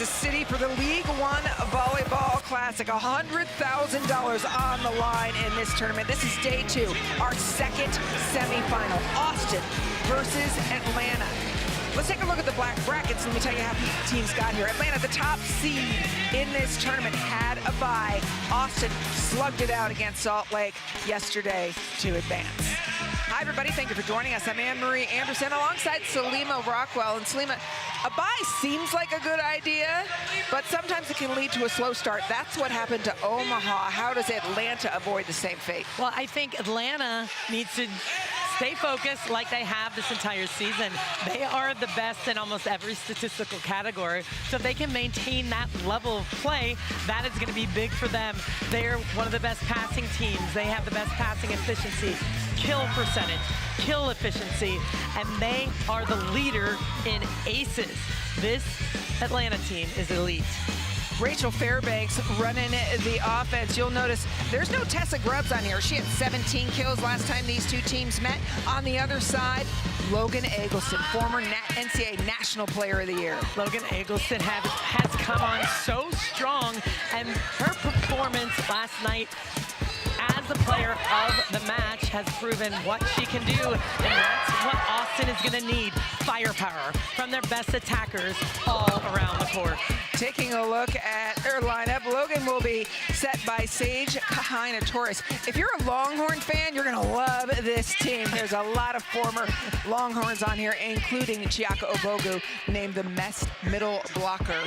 Kansas City for the League One Volleyball Classic. $100,000 on the line in this tournament. This is day 2, our second semifinal. Austin versus Atlanta. Let's take a look at the black brackets. Let me tell you how the teams got here. Atlanta, the top seed in this tournament, had a bye. Austin slugged it out against Salt Lake yesterday to advance. Hi, everybody. Thank you for joining us. I'm Anne-Marie Anderson alongside Salima Rockwell. And Salima, a bye seems like a good idea, but sometimes it can lead to a slow start. That's what happened to Omaha. How does Atlanta avoid the same fate? Well, I think Atlanta needs to stay focused like they have this entire season. They are the best in almost every statistical category. So if they can maintain that level of play, that is going to be big for them. They're one of the best passing teams. They have the best passing efficiency, kill percentage, kill efficiency, and they are the leader in aces. This Atlanta team is elite. Rachel Fairbanks running the offense. You'll notice there's no Tessa Grubbs on here. She had 17 kills last time these two teams met. On the other side, Logan Eggleston, former NCAA National Player of the Year. Logan Eggleston has come on so strong, and her performance last night as the player of the match has proven what she can do, and that's what Austin is going to need. Firepower from their best attackers all around the court. Taking a look at their lineup, Logan will be set by Sage Kahina-Torres. If you're a Longhorn fan, you're going to love this team. There's a lot of former Longhorns on here, including Chiaka Obogu, named the best middle blocker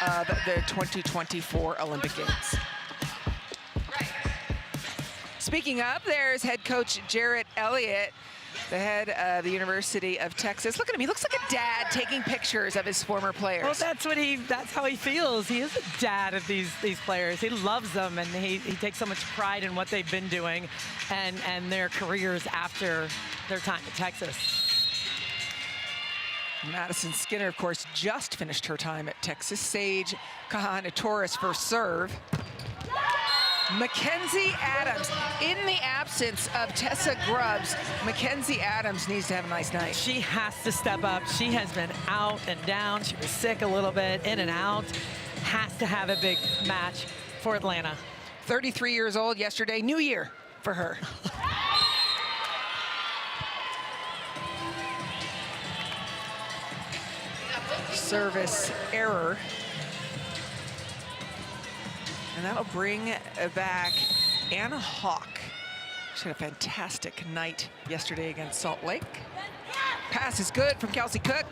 of the 2024 Olympic Games. Speaking of, there's head coach Jarrett Elliott, the head of the University of Texas. Look at him, he looks like a dad taking pictures of his former players. Well, that's how he feels. He is a dad of these players. He loves them, and he takes so much pride in what they've been doing and their careers after their time at Texas. Madison Skinner, of course, just finished her time at Texas. Sage Kahina-Torres for serve. Mackenzie Adams, in the absence of Tessa Grubbs, Mackenzie Adams needs to have a nice night. She has to step up. She has been out and down. She was sick a little bit, in and out. Has to have a big match for Atlanta. 33 years old yesterday, new year for her. Service error. And that'll bring back Anna Hawk. She had a fantastic night yesterday against Salt Lake. Pass is good from Kelsey Cook.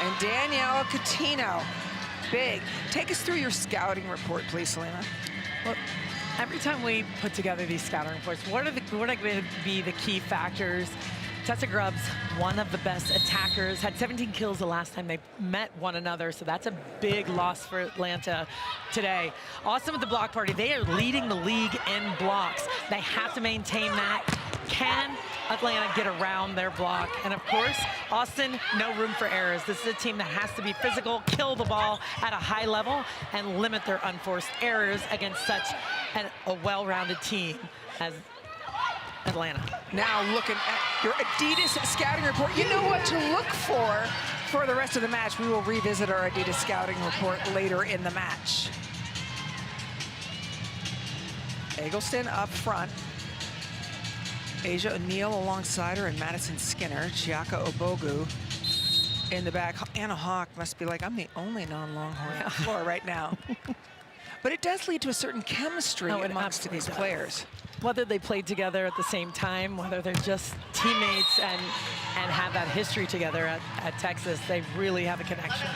And Danielle Coutinho, big. Take us through your scouting report, please, Salima. Well, every time we put together these scouting reports, what are going to be the key factors? Tessa Grubbs, one of the best attackers, had 17 kills the last time they met one another, so that's a big loss for Atlanta today. Austin with the block party, they are leading the league in blocks. They have to maintain that. Can Atlanta get around their block? And of course, Austin, no room for errors. This is a team that has to be physical, kill the ball at a high level, and limit their unforced errors against such a well-rounded team as Atlanta. Now looking at your Adidas scouting report, you know what to look for the rest of the match. We will revisit our Adidas scouting report later in the match. Eggleston up front. Asia O'Neal alongside her, and Madison Skinner. Chiaka Obogu in the back. Anna Hawk must be like, I'm the only non-Longhorn on the floor right now. But it does lead to a certain chemistry amongst these players. Whether they played together at the same time, whether they're just teammates and have that history together at Texas, they really have a connection.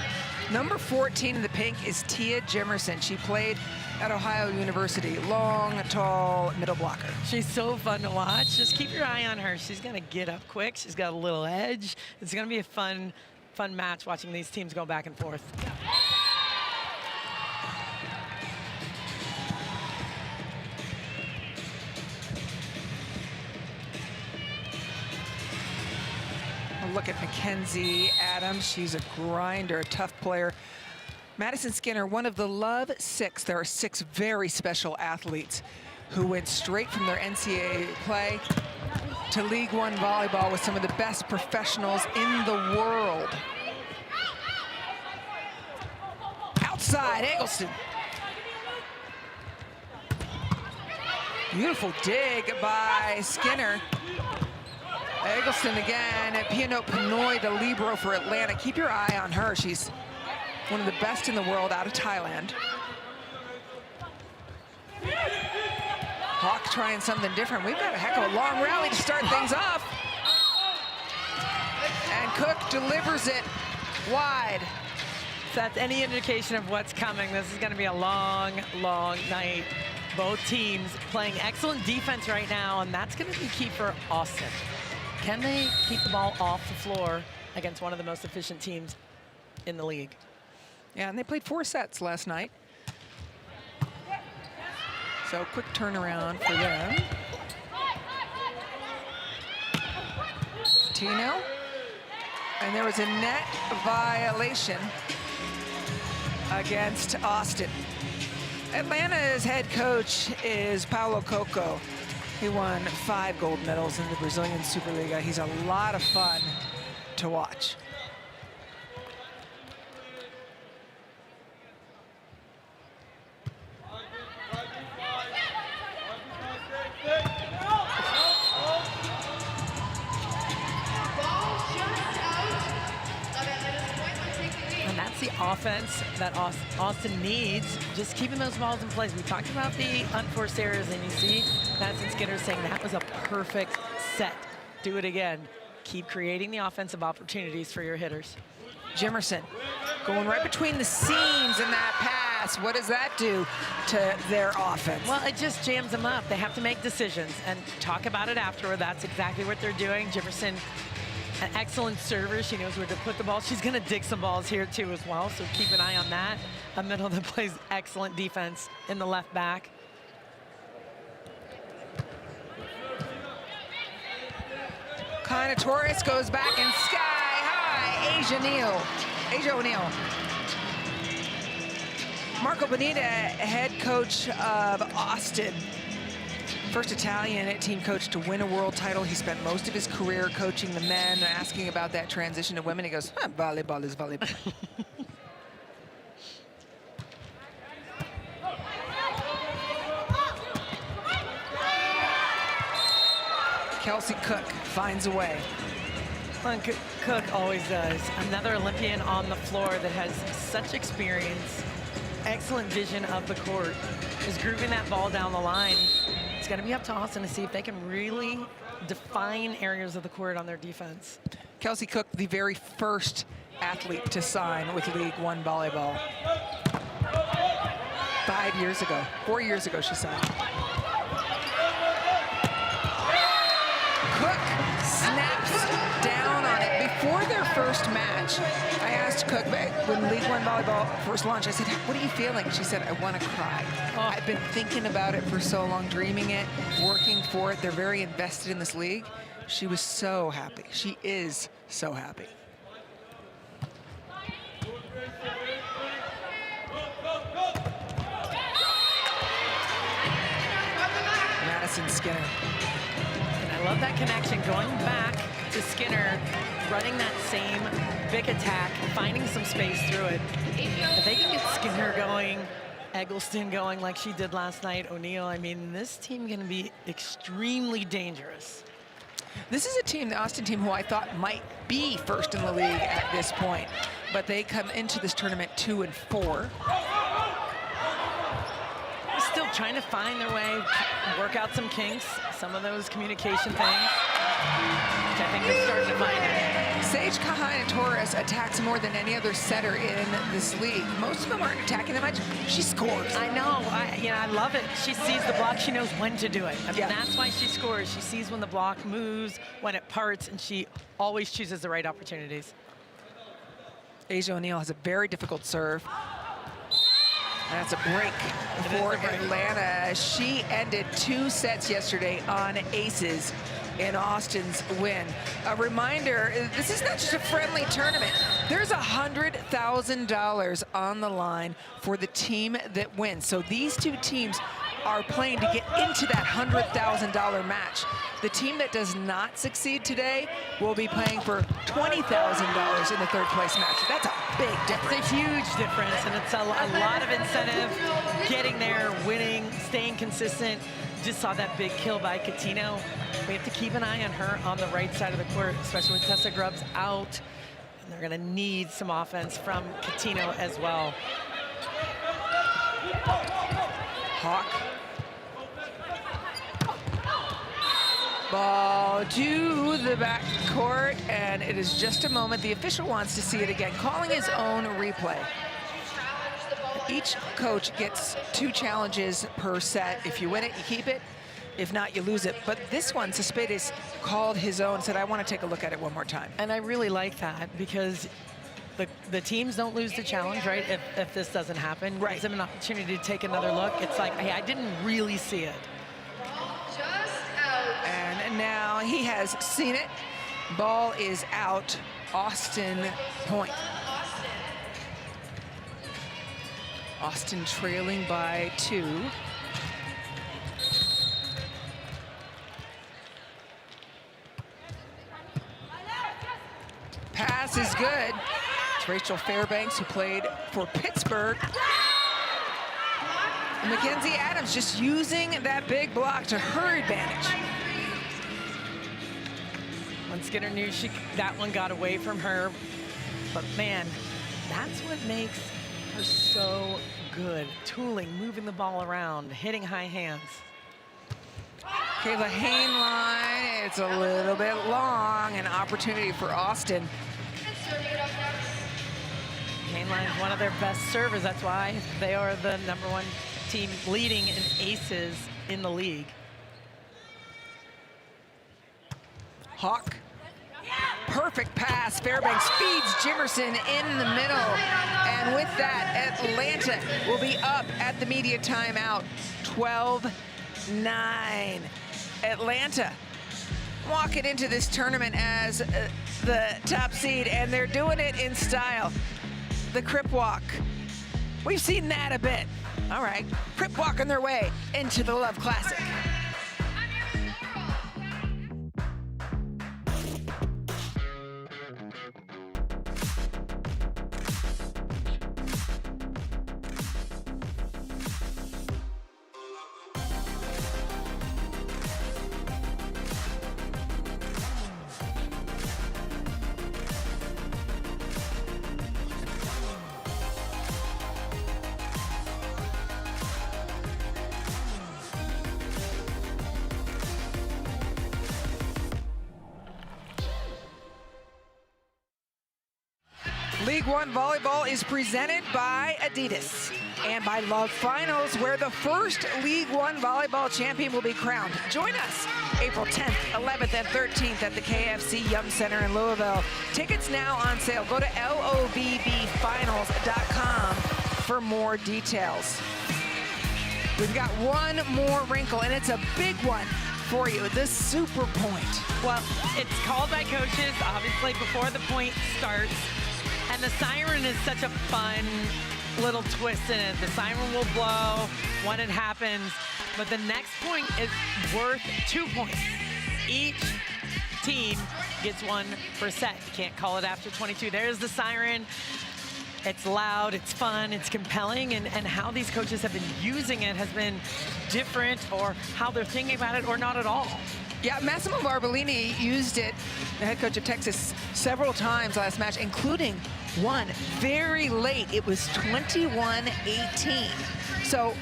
Number 14 in the pink is Tia Jimerson. She played at Ohio University. Long, tall, middle blocker. She's so fun to watch. Just keep your eye on her. She's going to get up quick. She's got a little edge. It's going to be a fun match watching these teams go back and forth. Look at Mackenzie Adams. She's a grinder, a tough player. Madison Skinner, one of the Love Six. There are 6 very special athletes who went straight from their NCAA play to League One volleyball with some of the best professionals in the world. outside, Eggleston. Beautiful dig by Skinner. Eggleston again, and Piano Pinoy, the libero for Atlanta. Keep your eye on her. She's one of the best in the world out of Thailand. Hawk trying something different. We've got a heck of a long rally to start things off. And Cook delivers it wide. If that's any indication of what's coming, this is going to be a long, long night. Both teams playing excellent defense right now, and that's going to be key for Austin. Can they keep the ball off the floor against one of the most efficient teams in the league? Yeah, and they played 4 sets last night. So quick turnaround for them. Tino. And there was a net violation against Austin. Atlanta's head coach is Paulo Coco. He won 5 gold medals in the Brazilian Superliga. He's a lot of fun to watch. And that's the offense that Austin needs, just keeping those balls in place. We talked about the unforced errors, and you see Madison Skinner saying that was a perfect set. Do it again. Keep creating the offensive opportunities for your hitters. Jimerson going right between the seams in that pass. What does that do to their offense? Well, it just jams them up. They have to make decisions and talk about it afterward. That's exactly what they're doing. Jimerson, an excellent server. She knows where to put the ball. She's going to dig some balls here, too, as well, so keep an eye on that. A middle that plays excellent defense in the left back. Kind of Torres goes back and sky high. Asia O'Neal. Marco Bonita, head coach of Austin. First Italian team coach to win a world title. He spent most of his career coaching the men. Asking about that transition to women, he goes, volleyball is volleyball. Kelsey Cook finds a way. Well, Cook always does. Another Olympian on the floor that has such experience, excellent vision of the court, is grooving that ball down the line. It's going to be up to Austin to see if they can really define areas of the court on their defense. Kelsey Cook, the very first athlete to sign with League One volleyball. 5 years ago, 4 years ago she signed. Cook snaps down on it. Before their first match, I asked Cook when League One volleyball first launched, I said, what are you feeling? She said, I want to cry. Oh. I've been thinking about it for so long, dreaming it, working for it. They're very invested in this league. She was so happy. She is so happy. Madison Skinner. I love that connection, going back to Skinner, running that same big attack, finding some space through it. If they can get Skinner going, Eggleston going like she did last night, O'Neal, I mean, this team going to be extremely dangerous. This is a team, the Austin team, who I thought might be first in the league at this point, but they come into this tournament 2 and 4. Still trying to find their way, work out some kinks, some of those communication things, which I think they're starting to find it. Sage Kahina Torres attacks more than any other setter in this league. Most of them aren't attacking that much. She scores. I know. I love it. She sees the block. She knows when to do it. I mean, that's why she scores. She sees when the block moves, when it parts, and she always chooses the right opportunities. Asia O'Neal has a very difficult serve. And that's a break for Atlanta. She ended 2 sets yesterday on aces in Austin's win. A reminder, this is not just a friendly tournament. There's $100,000 on the line for the team that wins. So these two teams are playing to get into that $100,000 match. The team that does not succeed today will be playing for $20,000 in the third place match. That's a big difference. It's a huge difference, and it's a lot of incentive. Getting there, winning, staying consistent. Just saw that big kill by Coutinho. We have to keep an eye on her on the right side of the court, especially with Tessa Grubbs out. And they're gonna need some offense from Coutinho as well. Hawk. Ball to the back court, and it is just a moment. The official wants to see it again, calling his own replay. Each coach gets 2 challenges per set. If you win it, you keep it. If not, you lose it. But this one, Cespedes called his own, said, I want to take a look at it one more time. And I really like that, because the teams don't lose the challenge, right? If this doesn't happen, right. Gives them an opportunity to take another look. It's like, hey, I didn't really see it. And now he has seen it. Ball is out. Austin point. Austin trailing by 2. Pass is good. It's Rachel Fairbanks, who played for Pittsburgh. And Mackenzie Adams just using that big block to her advantage. Skinner knew that one got away from her, but man, that's what makes her so good. Tooling, moving the ball around, hitting high hands. Okay, the Hain line, it's a little bit long, an opportunity for Austin. Hain line is one of their best servers. That's why they are the #1 team leading in aces in the league. Hawk. Perfect pass. Fairbanks feeds Jimerson in the middle. And with that, Atlanta will be up at the media timeout. 12-9. Atlanta walking into this tournament as the top seed, and they're doing it in style. The Crip Walk. We've seen that a bit. All right, Crip walking their way into the Love Classic. League One Volleyball is presented by Adidas and by Love Finals, where the first League One Volleyball champion will be crowned. Join us April 10th, 11th, and 13th at the KFC Yum Center in Louisville. Tickets now on sale. Go to LOVBfinals.com for more details. We've got one more wrinkle, and it's a big one for you, this super point. Well, it's called by coaches, obviously, before the point starts. And the siren is such a fun little twist in it. The siren will blow when it happens, but the next point is worth 2 points. Each team gets 1 per set. You can't call it after 22. There's the siren. It's loud, it's fun, it's compelling, and how these coaches have been using it has been different, or how they're thinking about it, or not at all. Yeah, Massimo Barbolini used it, the head coach of Texas, several times last match, including one very late. It was 21-18. So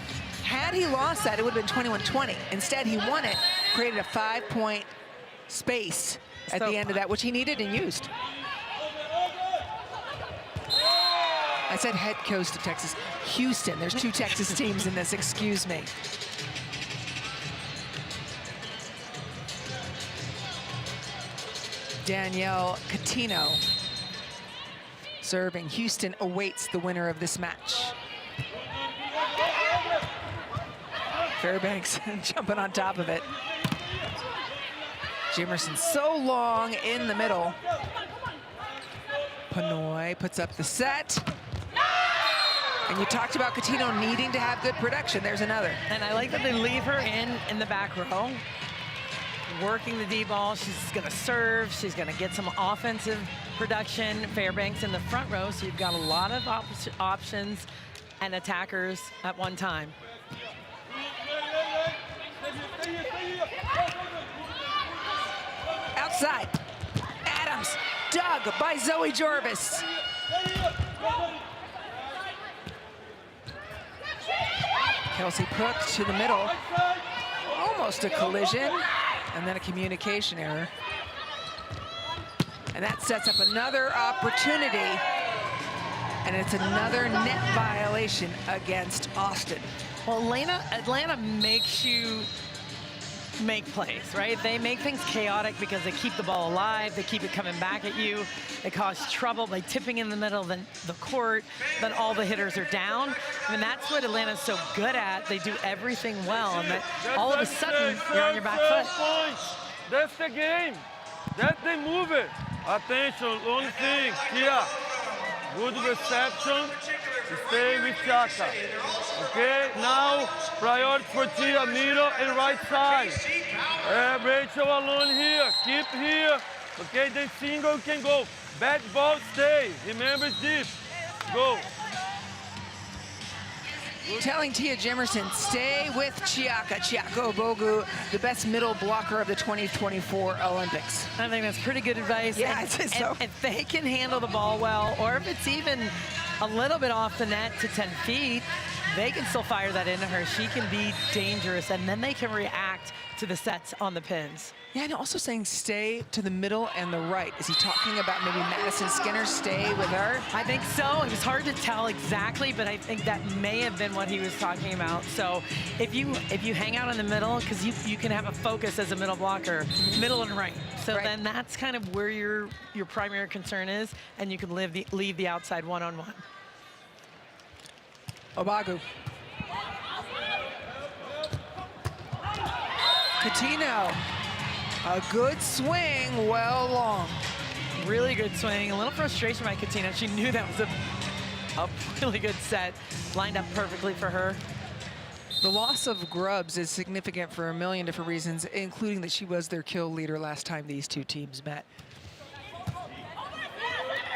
had he lost that, it would have been 21-20. Instead, he won it, created a 5-point space at the end of that, which he needed and used. I said head coach of Texas. Houston, there's 2 Texas teams in this, excuse me. Danielle Coutinho serving. Houston awaits the winner of this match. Fairbanks jumping on top of it. Jimerson so long in the middle. Panoy puts up the set. And you talked about Coutinho needing to have good production. There's another. And I like that they leave her in the back row, working the D ball. She's going to serve. She's going to get some offensive production. Fairbanks in the front row, so you've got a lot of options and attackers at one time. Outside. Adams, dug by Zoe Jarvis. Kelsey Cook to the middle. Almost a collision, and then a communication error. And that sets up another opportunity, and it's another net violation against Austin. Well, Atlanta makes you make plays, right? They make things chaotic because they keep the ball alive, they keep it coming back at you, they cause trouble by tipping in the middle of the court, then all the hitters are down. I mean, that's what Atlanta's so good at. They do everything well, and that all of a sudden, you're on your back foot. That's the game. That's the move it. Attention, only thing, here. Good reception. Stay with Chaka. Okay, now priority for Tia, middle and right side. Rachel alone here. Keep here. Okay, then single can go. Back ball, stay. Remember this. Go. Telling Tia Jemerson, stay with Chiaka. Chiaka Obogu, the best middle blocker of the 2024 Olympics. I think that's pretty good advice. Yeah, I'd say so. And if they can handle the ball well, or if it's even a little bit off the net to 10 feet, they can still fire that into her. She can be dangerous, and then they can react to the sets on the pins. Yeah, and also saying stay to the middle and the right. Is he talking about maybe Madison Skinner stay with her? I think so. It was hard to tell exactly, but I think that may have been what he was talking about. So if you hang out in the middle, because you can have a focus as a middle blocker, middle and right. So then that's kind of where your primary concern is, and you can leave the outside one-on-one. Obogu. Coutinho. A good swing, well long. Really good swing. A little frustration by Coutinho. She knew that was a really good set. Lined up perfectly for her. The loss of Grubbs is significant for a million different reasons, including that she was their kill leader last time these two teams met.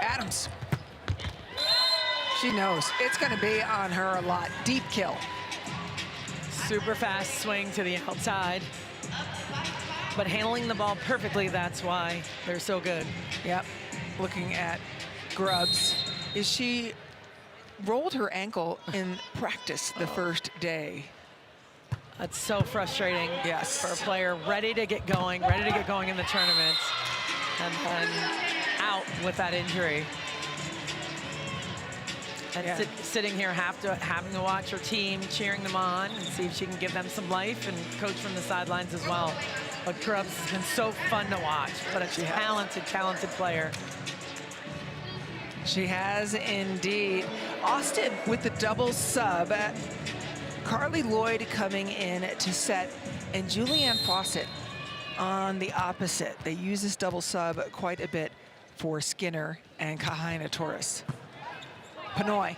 Adams. She knows it's going to be on her a lot. Deep kill. Super fast swing to the outside. But handling the ball perfectly, that's why they're so good. Yep. Looking at Grubbs. She rolled her ankle in practice the first day. That's so frustrating. Yes. For a player ready to get going in the tournament, and then out with that injury. And sitting here having to watch her team, cheering them on, and see if she can give them some life and coach from the sidelines as well. But Grubbs has been so fun to watch, but a talented player. She has indeed. Austin with the double sub. Carly Lloyd coming in to set, and Julianne Fawcett on the opposite. They use this double sub quite a bit for Skinner and Kahaina Torres. Panoy,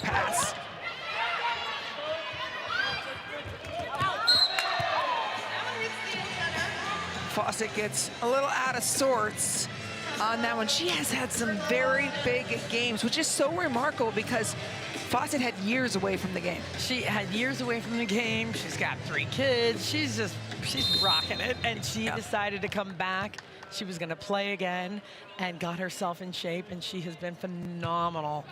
pass. Fawcett gets a little out of sorts on that one. She has had some very big games, which is so remarkable because Fawcett had years away from the game. She had years away from the game. She's got 3 kids. She's rocking it, and she decided to come back. She was going to play again and got herself in shape, and she has been phenomenal.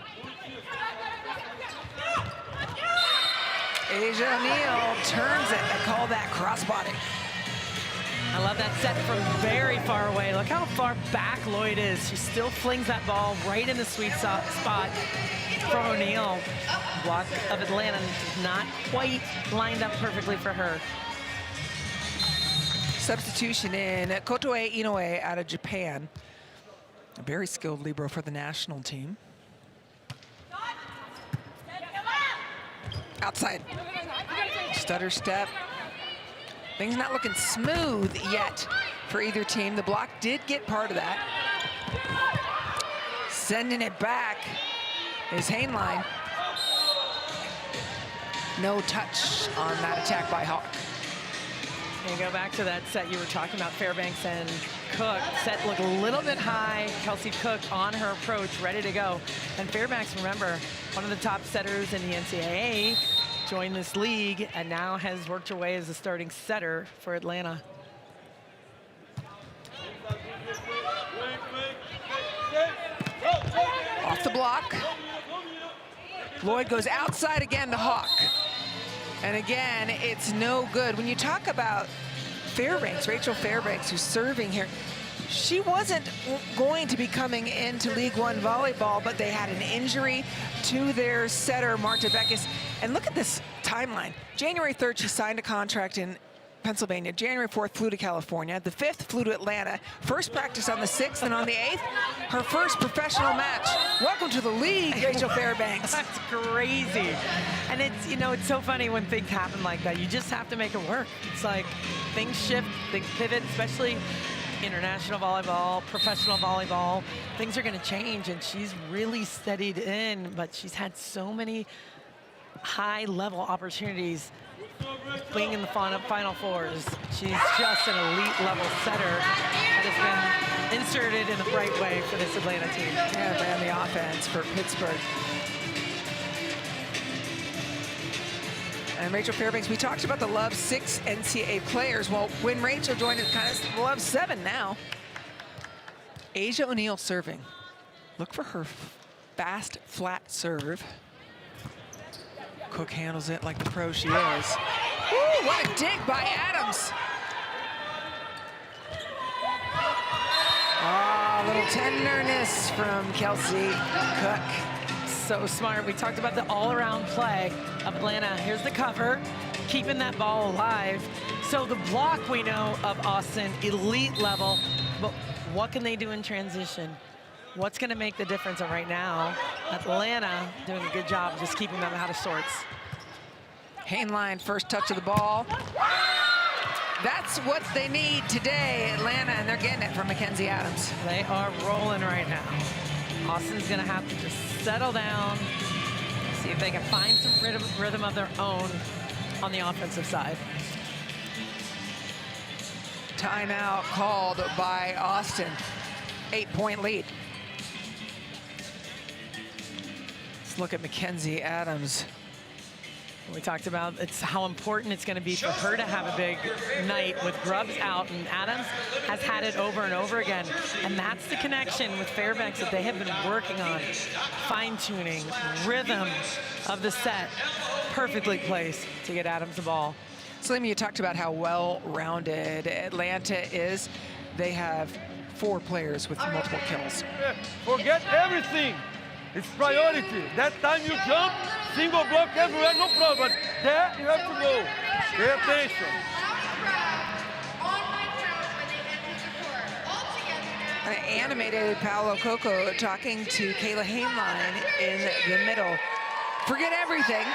Asia O'Neal turns it. They call that crossbody. I love that set from very far away. Look how far back Lloyd is. She still flings that ball right in the sweet spot for O'Neal. Block of Atlanta not quite lined up perfectly for her. Substitution in Kotoe Inoue out of Japan. A very skilled libero for the national team. Outside. Stutter step. Things not looking smooth yet for either team. The block did get part of that. Sending it back is Hainline. No touch on that attack by Hawk. And go back to that set you were talking about, Fairbanks and Cook. Set looked a little bit high. Kelsey Cook on her approach, ready to go. And Fairbanks, remember, one of the top setters in the NCAA, joined this league and now has worked her way as a starting setter for Atlanta. Off the block. Lloyd goes outside again to Hawk. And again, it's no good. When you talk about Fairbanks, Rachel Fairbanks, who's serving here, she wasn't going to be coming into League One volleyball, but they had an injury to their setter, Marta Beckes. And look at this timeline. January 3rd, she signed a contract in Pennsylvania. January 4th, flew to California. The 5th, flew to Atlanta. First practice on the 6th, and on the 8th, her first professional match. Welcome to the league, Rachel Fairbanks. That's crazy. And it's, you know, it's so funny when things happen like that. You just have to make it work. It's like things shift, things pivot, especially international volleyball, professional volleyball. Things are going to change, and she's really steadied in, but she's had so many high-level opportunities being in the Final Fours. She's just an elite-level setter that has been inserted in the right way for this Atlanta team. Yeah, ran the offense for Pittsburgh. And Rachel Fairbanks, we talked about the Love 6 NCAA players. Well, when Rachel joined, it kind of Love 7 now. Asia O'Neal serving. Look for her fast, flat serve. Cook handles it like the pro she is. Ooh, what a dig by Adams. Ah, a little tenderness from Kelsey Cook. So smart. We talked about the all-around play of Atlanta. Here's the cover, keeping that ball alive. So the block, we know, of Austin, elite level, but what can they do in transition? What's going to make the difference? And right now, Atlanta doing a good job of just keeping them out of sorts. Hainline, first touch of the ball. That's what they need today, Atlanta, and they're getting it from Mackenzie Adams. They are rolling right now. Austin's going to have to just settle down, see if they can find some rhythm of their own on the offensive side. Timeout called by Austin. 8-point lead. Let's look at Mackenzie Adams. We talked about it's how important it's going to be for her to have a big night with Grubbs out, and Adams has had it over and over again. And that's the connection with Fairbanks that they have been working on. Fine-tuning, rhythm of the set, perfectly placed to get Adams the ball. Salim, you talked about how well-rounded Atlanta is. They have 4 players with multiple kills. Forget everything. It's priority. That time you jump, single block everywhere, no problem. But there you have to go. Pay attention. An animated Paolo Coco talking to Kayla Hainline in the middle. Forget everything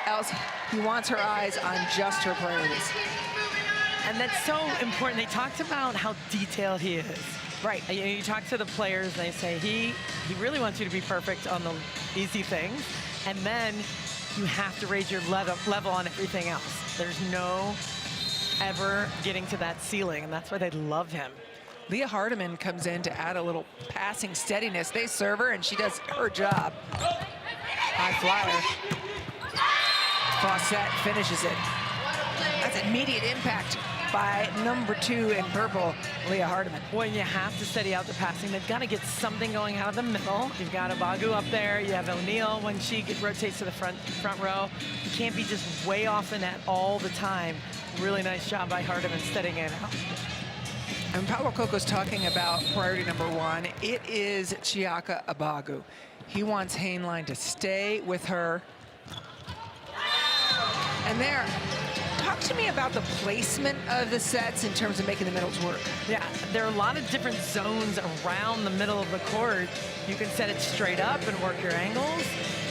else. He wants her eyes on just her priorities. And that's so important. They talked about how detailed he is. Right. You talk to the players, and they say he really wants you to be perfect on the easy things, and then you have to raise your level on everything else. There's no ever getting to that ceiling, and that's why they love him. Leah Hardiman comes in to add a little passing steadiness. They serve her, and she does her job. High flyer. Fawcett finishes it. That's immediate impact by number 2 in purple, Leah Hardiman. When you have to steady out the passing, they've got to get something going out of the middle. You've got Abagu up there. You have O'Neal when she rotates to the front row. You can't be just way off the net all the time. Really nice job by Hardiman steadying it out. And Paulo Coco's talking about priority number 1. It is Chiaka Abagu. He wants Hainline to stay with her. And there. Talk to me about the placement of the sets in terms of making the middles work. Yeah, there are a lot of different zones around the middle of the court. You can set it straight up and work your angles,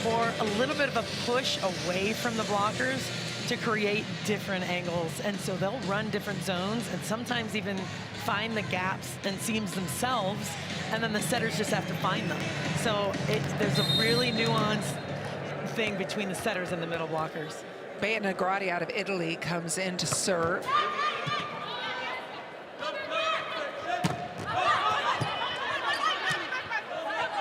or a little bit of a push away from the blockers to create different angles. And so they'll run different zones and sometimes even find the gaps and seams themselves, and then the setters just have to find them. So there's a really nuanced thing between the setters and the middle blockers. Bea Negrati out of Italy comes in to serve.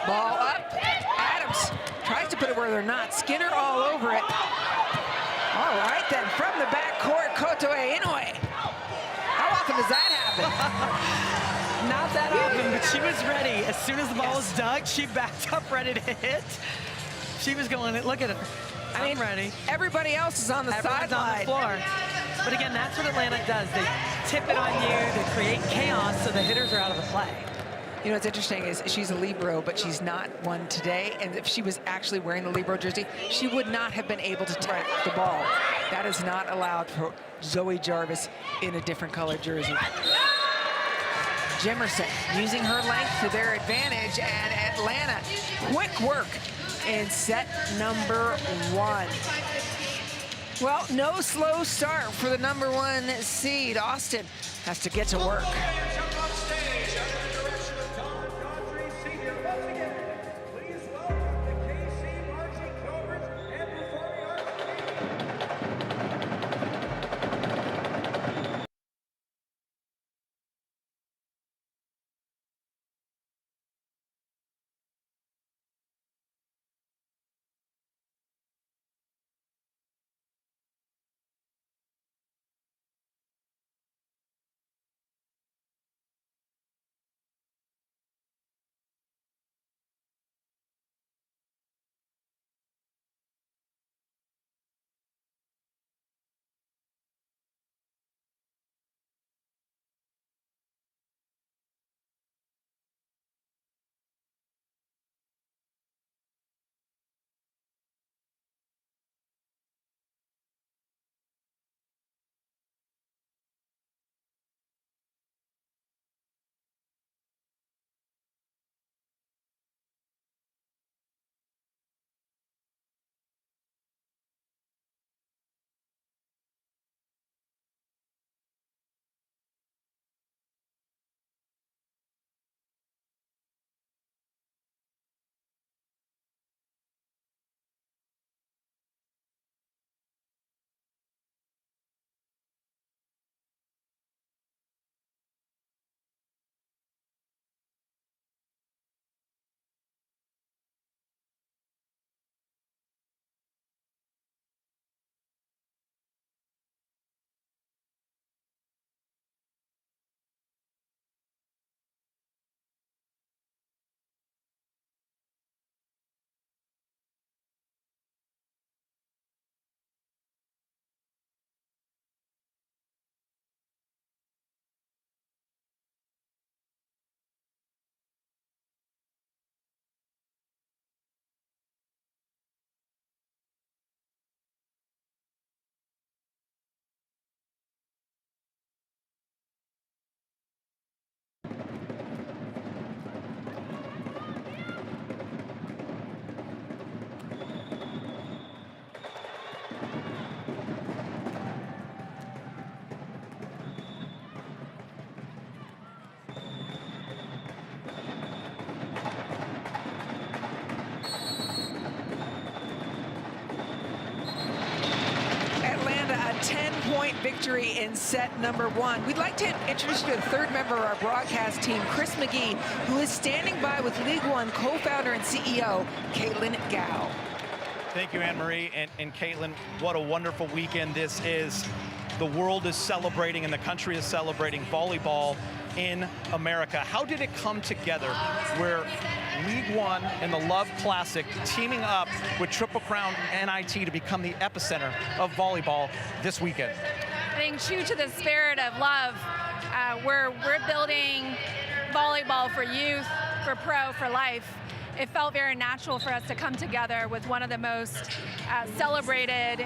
Ball up. Adams tries to put it where they're not. Skinner all over it. All right, then, from the backcourt, Kotoe Inoue. How often does that happen? Not that often, but she was ready. As soon as the ball was dug, she backed up ready to hit. She was going, look at her. I'm ready. Everybody else is on the Everyone's on sideline. the floor. But again, that's what Atlanta does. They tip it on you, they create chaos, so the hitters are out of the play. You know what's interesting is she's a libero, but she's not one today. And if she was actually wearing the libero jersey, she would not have been able to tap the ball. That is not allowed for Zoe Jarvis in a different colored jersey. Jimerson using her length to their advantage, and Atlanta, quick work in set number 1. Well, no slow start for the number 1 seed. Austin has to get to work. Victory in set number 1. We'd like to introduce you to the third member of our broadcast team, Chris McGee, who is standing by with League One co-founder and CEO, Caitlin Gao. Thank you, Anne-Marie. And Caitlin, what a wonderful weekend this is. The world is celebrating and the country is celebrating volleyball in America. How did it come together where League One and the LOVB Classic teaming up with Triple Crown NIT to become the epicenter of volleyball this weekend? I think true to the spirit of love, we're building volleyball for youth, for pro, for life. It felt very natural for us to come together with one of the most celebrated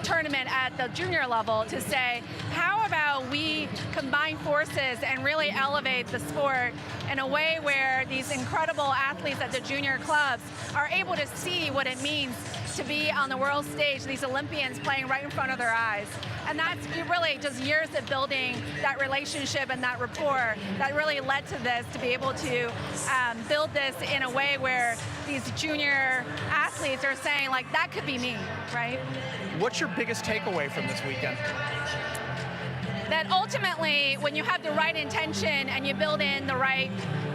tournament at the junior level to say, how about we combine forces and really elevate the sport in a way where these incredible athletes at the junior clubs are able to see what it means to be on the world stage, these Olympians playing right in front of their eyes. And that's really just years of building that relationship and that rapport that really led to this, to be able to build this in a way where these junior athletes are saying, like, that could be me, right? What's your biggest takeaway from this weekend? That ultimately, when you have the right intention and you build in the right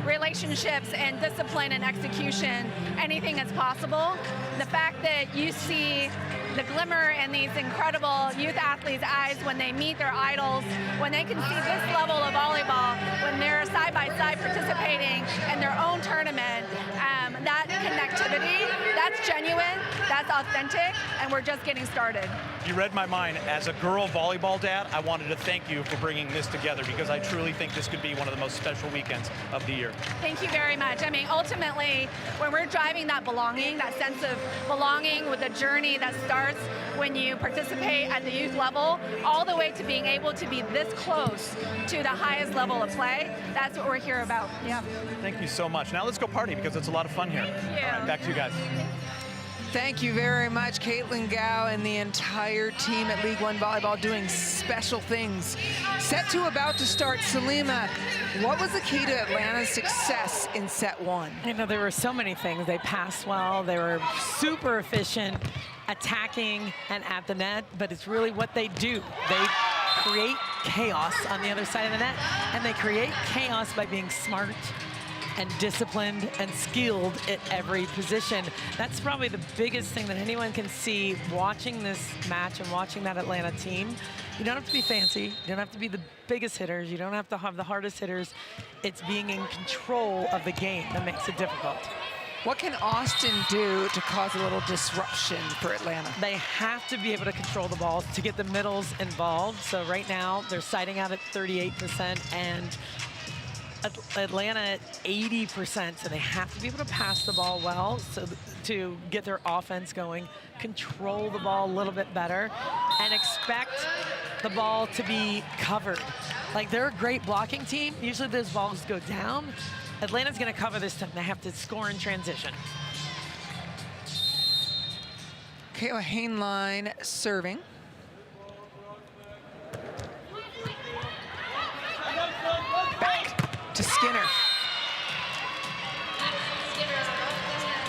relationships and discipline and execution, anything is possible. The fact that you see the glimmer in these incredible youth athletes' eyes when they meet their idols, when they can see this level of volleyball, when they're side by side participating in their own tournament, that connectivity, that's genuine, that's authentic, and we're just getting started. You read my mind. As a girl volleyball dad, I wanted to thank you for bringing this together, because I truly think this could be one of the most special weekends of the year. Thank you very much. I mean, ultimately, when we're driving that belonging, that sense of belonging with the journey that starts when you participate at the youth level, all the way to being able to be this close to the highest level of play, that's what we're here about. Yeah. Thank you so much. Now let's go party, because it's a lot of fun here. Thank you. All right, back to you guys. Thank you very much, Caitlin Gao and the entire team at League One Volleyball doing special things. Set 2 about to start. Salima, what was the key to Atlanta's success in set 1? You know, there were so many things. They passed well. They were super efficient, attacking and at the net, but it's really what they do. They create chaos on the other side of the net, and they create chaos by being smart and disciplined and skilled at every position. That's probably the biggest thing that anyone can see watching this match and watching that Atlanta team. You don't have to be fancy. You don't have to be the biggest hitters. You don't have to have the hardest hitters. It's being in control of the game that makes it difficult. What can Austin do to cause a little disruption for Atlanta? They have to be able to control the ball to get the middles involved. So right now, they're sighting out at 38%, and Atlanta at 80%, so they have to be able to pass the ball well so to get their offense going, control the ball a little bit better, and expect the ball to be covered. Like, they're a great blocking team. Usually those balls go down. Atlanta's going to cover this time. They have to score in transition. Kayla Hainline serving. To Skinner.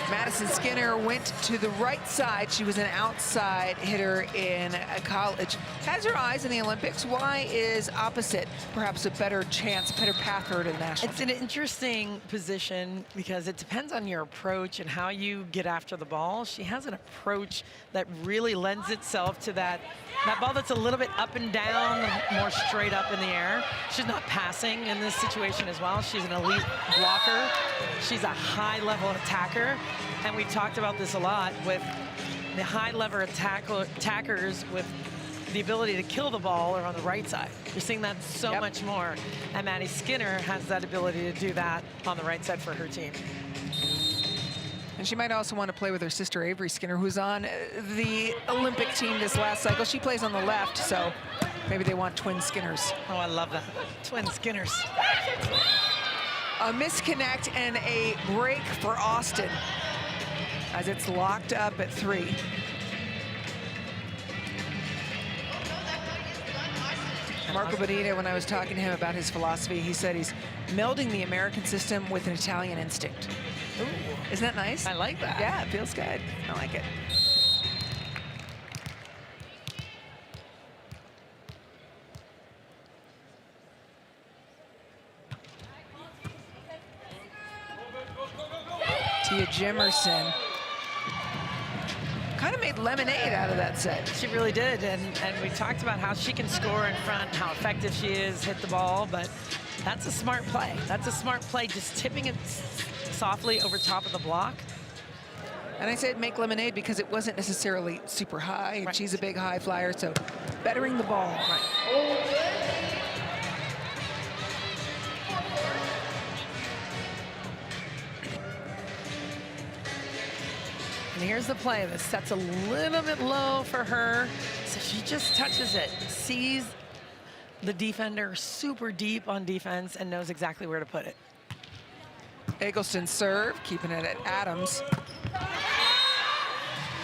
Madison Skinner went to the right side. She was an outside hitter in college. Has her eyes in the Olympics. Why is opposite perhaps a better chance, better path for her to the national It's an interesting position because it depends on your approach and how you get after the ball. She has an approach that really lends itself to that ball that's a little bit up and down, more straight up in the air. She's not passing in this situation as well. She's an elite blocker. She's a high-level attacker. And we talked about this a lot with the high-level attackers with the ability to kill the ball are on the right side. You're seeing that so much more. And Maddie Skinner has that ability to do that on the right side for her team. And she might also want to play with her sister Avery Skinner, who's on the Olympic team this last cycle. She plays on the left, so maybe they want twin Skinners. Oh, I love that. Twin Skinners. A misconnect and a break for Austin as it's locked up at 3. Marco Bonita, when I was talking to him about his philosophy, he said he's melding the American system with an Italian instinct. Ooh. Isn't that nice? I like that. Yeah, it feels good. I like it. Tia Jimerson kind of made lemonade out of that set. She really did, and we talked about how she can score in front, how effective she is, hit the ball, but that's a smart play. That's a smart play, just tipping it softly over top of the block. And I said make lemonade because it wasn't necessarily super high, and Right. she's a big high flyer, so bettering the ball. Right. And here's the play. This set's a little bit low for her, so she just touches it, sees the defender super deep on defense, and knows exactly where to put it. Eggleston serve, keeping it at Adams.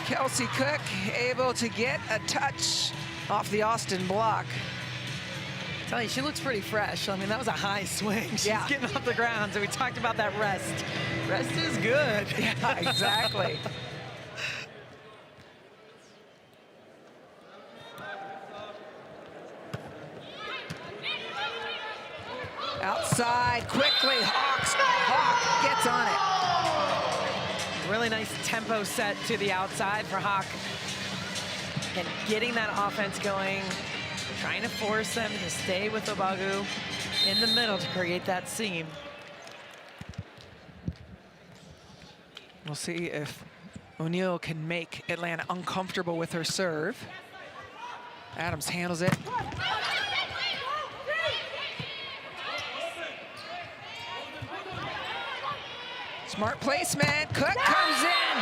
Kelsey Cook able to get a touch off the Austin block. I tell you, she looks pretty fresh. I mean, that was a high swing. She's getting off the ground, so we talked about that rest. Rest is good. Yeah, exactly. outside quickly. Hawk gets on it. Really nice tempo set to the outside for Hawk. And getting that offense going, trying to force them to stay with Obagu in the middle to create that seam. We'll see if O'Neal can make Atlanta uncomfortable with her serve. Adams handles it. Smart placement. Cook comes in.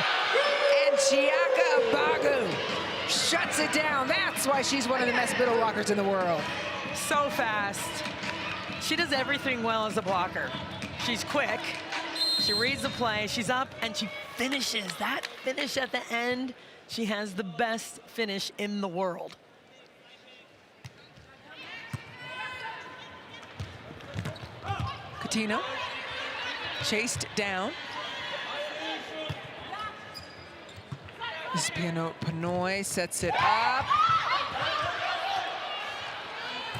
And Chiaka Obagu shuts it down. That's why she's one of the best middle blockers in the world. So fast. She does everything well as a blocker. She's quick. She reads the play. She's up and she finishes. That finish at the end, she has the best finish in the world. Coutinho chased down. This is Panoy sets it up.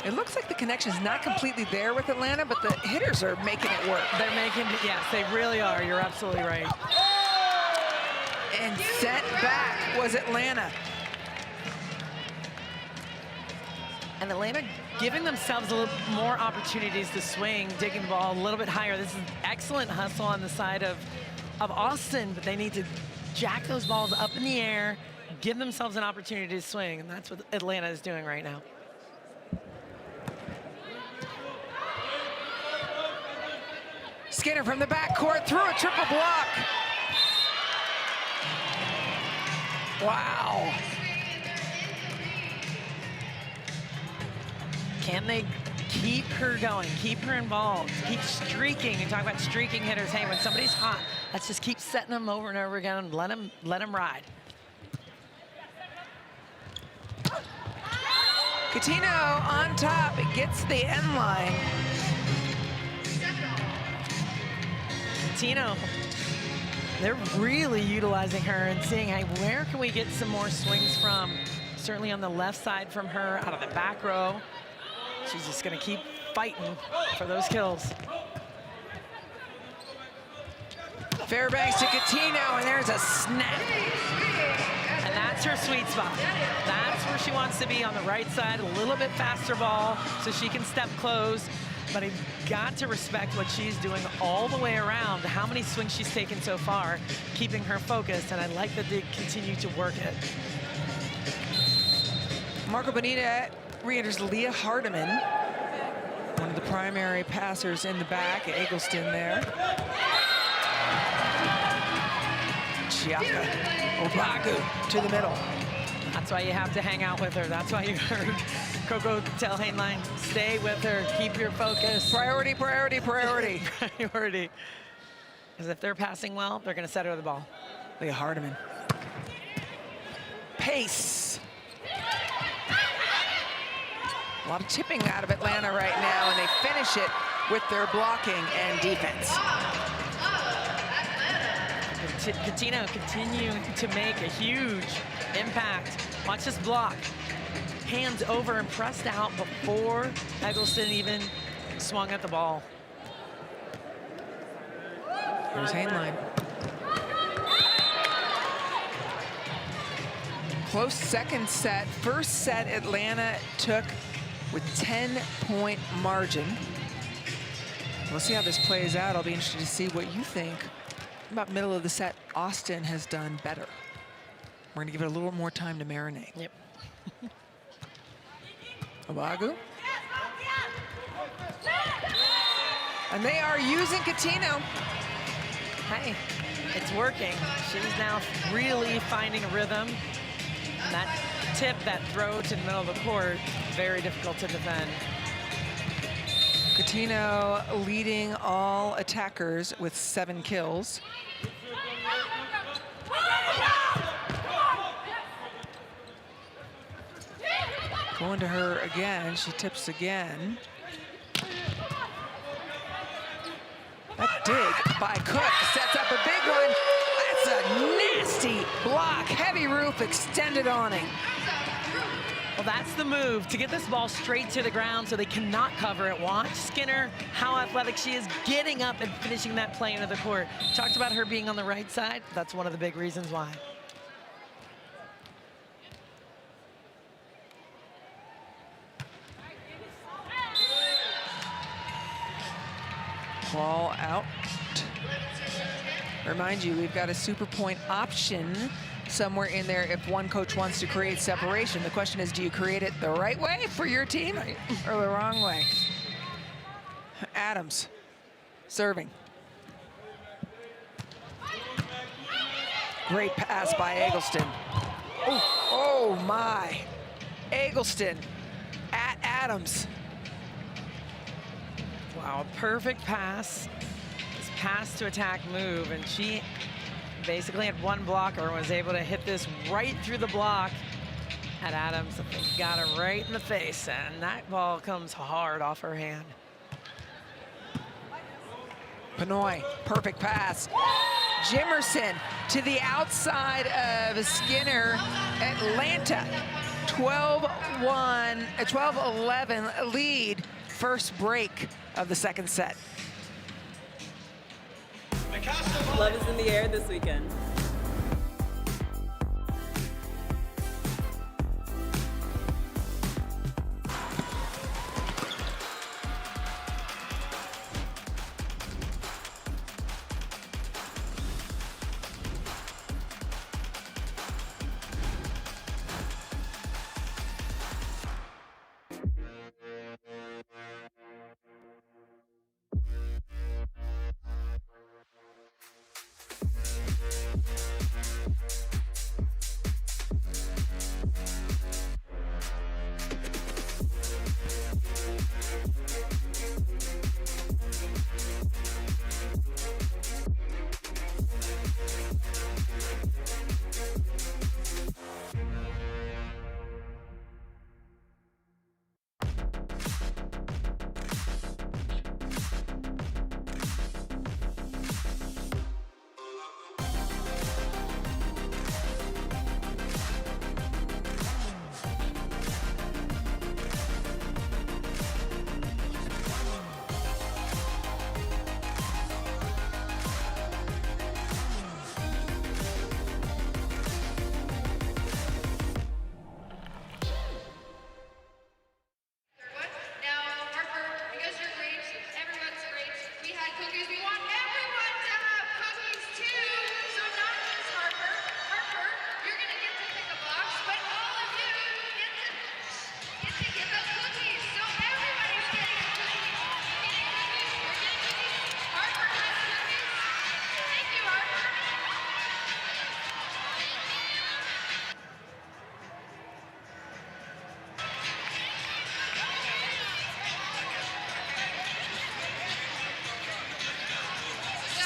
It looks like the connection is not completely there with Atlanta, but the hitters are making it work. They're making, yes, they really are. You're absolutely right. And set back was Atlanta. And Atlanta giving themselves a little more opportunities to swing, digging the ball a little bit higher. This is excellent hustle on the side of Austin, but they need to jack those balls up in the air, give themselves an opportunity to swing, and that's what Atlanta is doing right now. Skinner from the backcourt through a triple block. Wow. Can they keep her going, keep her involved, keep streaking? You talk about streaking hitters. Hey, when somebody's hot, let's just keep setting them over and over again and let them ride. Coutinho on top, it gets the end line. Coutinho, they're really utilizing her and seeing, hey, where can we get some more swings from? Certainly on the left side from her, out of the back row. She's just gonna keep fighting for those kills. Fairbanks to Coutinho, and there's a snap. And that's her sweet spot. That's where she wants to be, on the right side, a little bit faster ball so she can step close. But you've got to respect what she's doing all the way around, how many swings she's taken so far, keeping her focused, and I like that they continue to work it. Marco Bonita re-enters Leah Hardiman, one of the primary passers in the back, Eggleston there. Chiaka Obagu to the middle. That's why you have to hang out with her. That's why you heard Coco tell Hainline, stay with her, keep your focus. Priority, priority, priority. Priority. Because if they're passing well, they're going to set her the ball. Leah Hardiman. Pace. A lot of chipping out of Atlanta right now, and they finish it with their blocking and defense. Coutinho continuing to make a huge impact. Watch this block. Hands over and pressed out before Eggleston even swung at the ball. Here's Hainline. Close second set. First set Atlanta took with 10-point margin. We'll see how this plays out. I'll be interested to see what you think about middle of the set. Austin has done better. We're gonna give it a little more time to marinate. Yep. Obagu. And they are using Coutinho. Hey, it's working. She's now really finding a rhythm. And that tip, that throw to the middle of the court, very difficult to defend. Coutinho leading all attackers with 7 kills. Going to her again, she tips again. That dig by Cook sets up a big one. That's a nasty block. Heavy roof, extended awning. Well, that's the move, to get this ball straight to the ground so they cannot cover it. Watch Skinner, how athletic she is, getting up and finishing that play into the court. Talked about her being on the right side. That's one of the big reasons why. Ball out. Remind you, we've got a super point option somewhere in there if one coach wants to create separation. The question is, do you create it the right way for your team or the wrong way? Adams serving. Great pass by Eggleston. Oh my. Eggleston at Adams. Wow, a perfect pass. This pass to attack move, and she basically had one blocker and was able to hit this right through the block at Adams. Got her right in the face, and that ball comes hard off her hand. Pinoy, perfect pass. Jimerson to the outside of Skinner. Atlanta, 12-11 lead. First break of the second set. Love is in the air this weekend.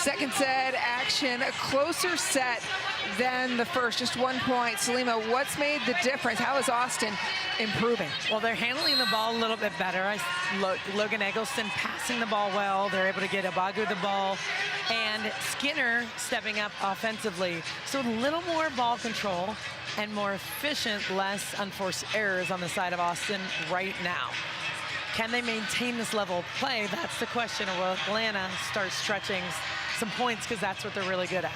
Second set action, a closer set than the first, just 1 point. Salima, what's made the difference? How is Austin improving? Well, they're handling the ball a little bit better. Logan Eggleston passing the ball well. They're able to get Abagu the ball. And Skinner stepping up offensively. So a little more ball control and more efficient, less unforced errors on the side of Austin right now. Can they maintain this level of play? That's the question. Or will Atlanta start stretching some points, because that's what they're really good at.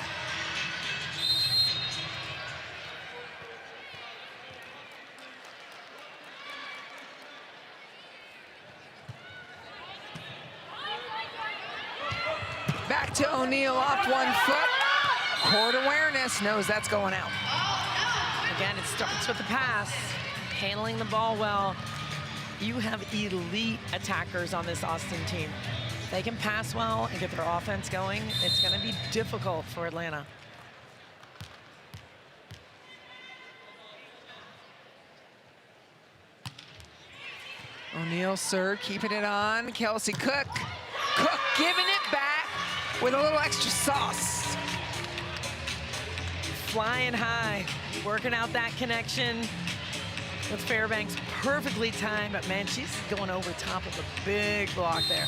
Back to O'Neal off 1 foot. Court awareness, knows that's going out. Again, it starts with the pass, handling the ball well. You have elite attackers on this Austin team. They can pass well and get their offense going. It's going to be difficult for Atlanta. O'Neal, sir, keeping it on. Kelsey Cook. Cook giving it back with a little extra sauce. Flying high, working out that connection with Fairbanks. Perfectly timed, but man, she's going over top of a big block there.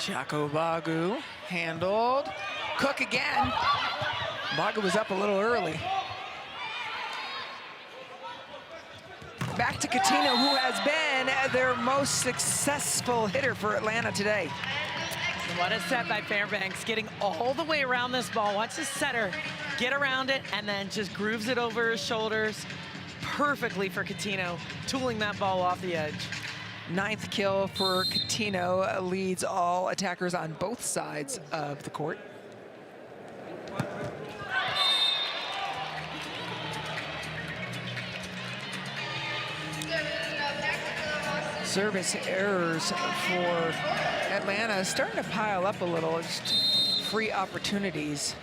Chaco Bagu handled. Cook again. Bagu was up a little early. Back to Coutinho, who has been their most successful hitter for Atlanta today. What a set by Fairbanks, getting all the way around this ball. Watch the setter get around it and then just grooves it over his shoulders perfectly for Coutinho, tooling that ball off the edge. 9th kill for Coutinho, leads all attackers on both sides of the court. Service errors for Atlanta starting to pile up a little, just free opportunities.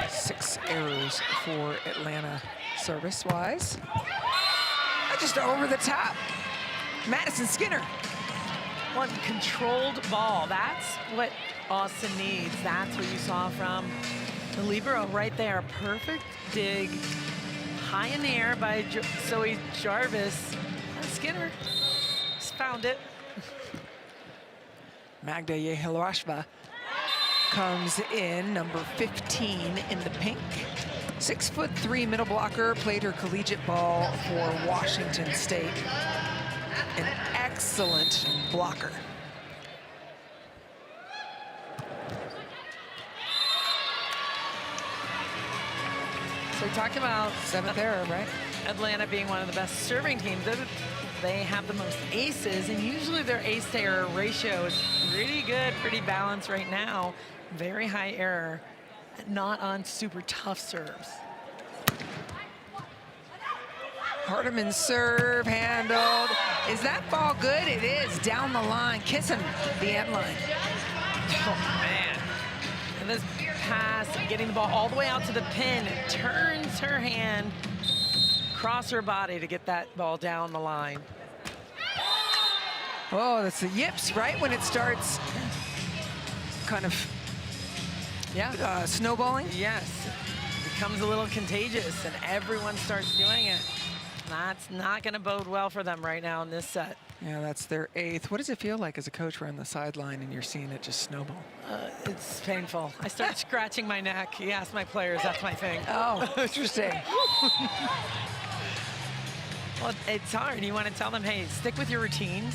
Six errors for Atlanta service-wise. Just over the top. Madison Skinner. One controlled ball. That's what Austin needs. That's what you saw from the libero right there. Perfect dig. High in the air by Zoe Jarvis. And Skinner just found it. Magda Yehiloashva comes in, number 15 in the pink. 6'3" middle blocker, played her collegiate ball for Washington State. An excellent blocker. So we talked about 7th error, right? Atlanta being one of the best serving teams. They have the most aces, and usually their ace to error ratio is pretty good, pretty balanced right now. Very high error, not on super tough serves. Hardiman's serve handled. Is that ball good? It is, down the line, kissing the end line. Oh, man. And this pass, getting the ball all the way out to the pin, turns her hand, across her body to get that ball down the line. Oh, that's the yips, right when it starts kind of snowballing? Yes, it becomes a little contagious and everyone starts doing it. That's not gonna bode well for them right now in this set. Yeah, that's their 8th. What does it feel like as a coach, we're on the sideline and you're seeing it just snowball? It's painful. I start scratching my neck. You ask my players, that's my thing. Oh, interesting. Well, it's hard. You want to tell them, hey, stick with your routines.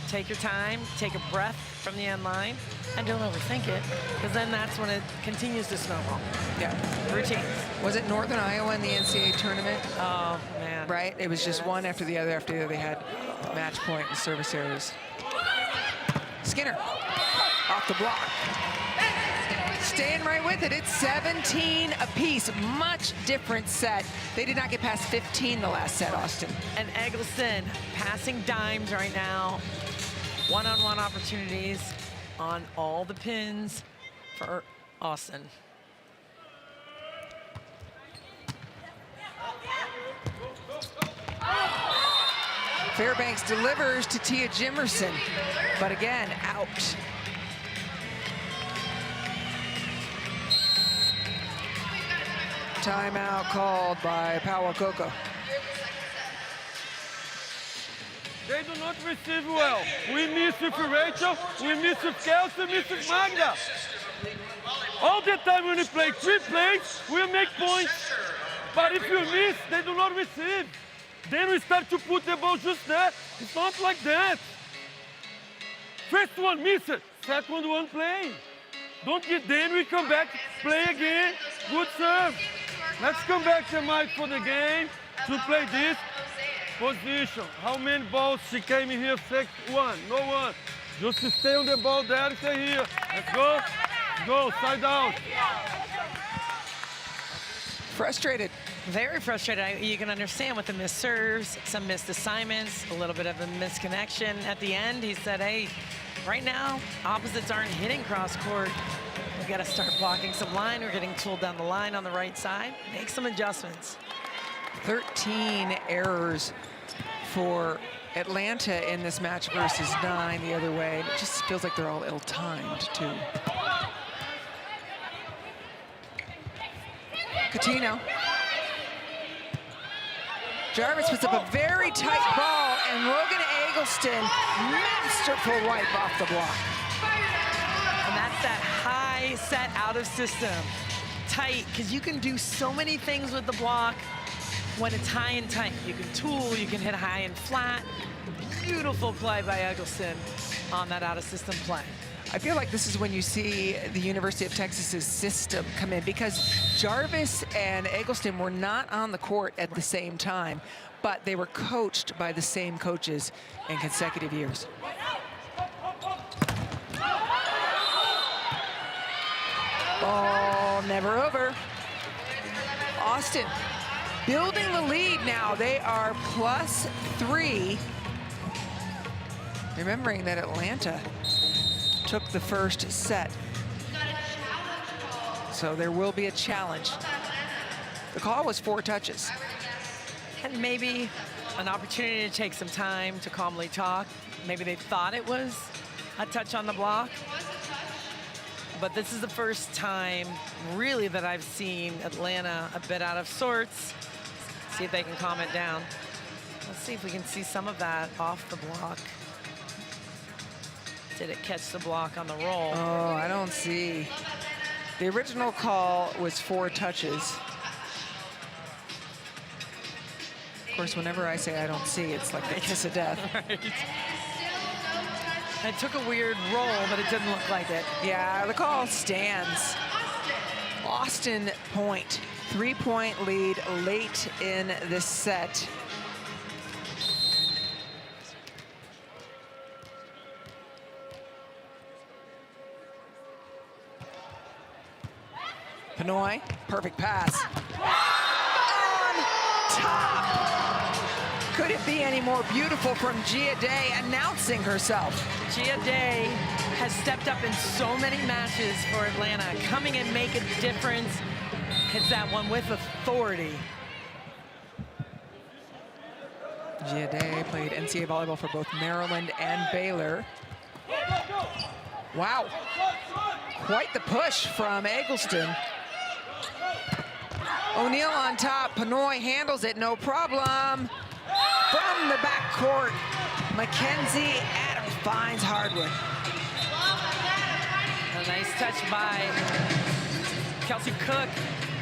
Take your time, take a breath from the end line, and don't overthink it, because then that's when it continues to snowball. Yeah. Routines. Was it Northern Iowa in the NCAA tournament? Oh, man. Right? It was just one after the other after the other. They had match point and service errors. Skinner off the block. Staying right with it. It's 17 apiece. Much different set. They did not get past 15 the last set, Austin. And Eggleston passing dimes right now. One-on-one opportunities on all the pins for Austin. Fairbanks delivers to Tia Jimerson, but again, out. Timeout called by Paulo Coco. They do not receive well. We miss with Rachel, we miss with Kelsey, we miss with Magda. All the time when we play 3 plays, we make points. But if you miss, they do not receive. Then we start to put the ball just there. It's not like that. First one, miss it. Second one, play. Don't get then we come back, play again. Good serve. Let's come back to Mike for the game to play this. Position. How many balls she came in here? 1. No one. Just stay on the ball there, stay here. Let's go. Go, side out. Frustrated. Very frustrated. You can understand with the missed serves, some missed assignments, a little bit of a misconnection. At the end, he said, hey, right now, opposites aren't hitting cross court. We've got to start blocking some line. We're getting tooled down the line on the right side. Make some adjustments. 13 errors for Atlanta in this match versus 9 the other way. It just feels like they're all ill-timed, too. Coutinho. Jarvis puts up a very tight ball, and Logan Eggleston, masterful wipe off the block. And that's that high set out of system. Tight, because you can do so many things with the block when it's high and tight. You can tool, you can hit high and flat. Beautiful play by Eggleston on that out of system play. I feel like this is when you see the University of Texas's system come in, because Jarvis and Eggleston were not on the court at the same time, but they were coached by the same coaches in consecutive years. Ball never over. Austin building the lead now. They are +3. Remembering that Atlanta took the first set. So there will be a challenge. The call was 4 touches. And maybe an opportunity to take some time to calmly talk. Maybe they thought it was a touch on the block. But this is the first time, really, that I've seen Atlanta a bit out of sorts. See if they can calm it down. Let's see if we can see some of that off the block. Did it catch the block on the roll? Oh, I don't see. The original call was 4 touches. Of course, whenever I say I don't see, it's like the kiss of death. Right. It took a weird roll, but it didn't look like it. Yeah, the call stands. Austin point, 3-point lead late in this set. Pinoy, perfect pass. On top. Could it be any more beautiful from Gia Day announcing herself? Gia Day has stepped up in so many matches for Atlanta, coming and make a difference. Hits that one with authority. Gia Day played NCAA volleyball for both Maryland and Baylor. Wow, quite the push from Eggleston. O'Neal on top, Pinoy handles it, no problem. From the backcourt, Mackenzie Adams finds Hardwood. A nice touch by Kelsey Cook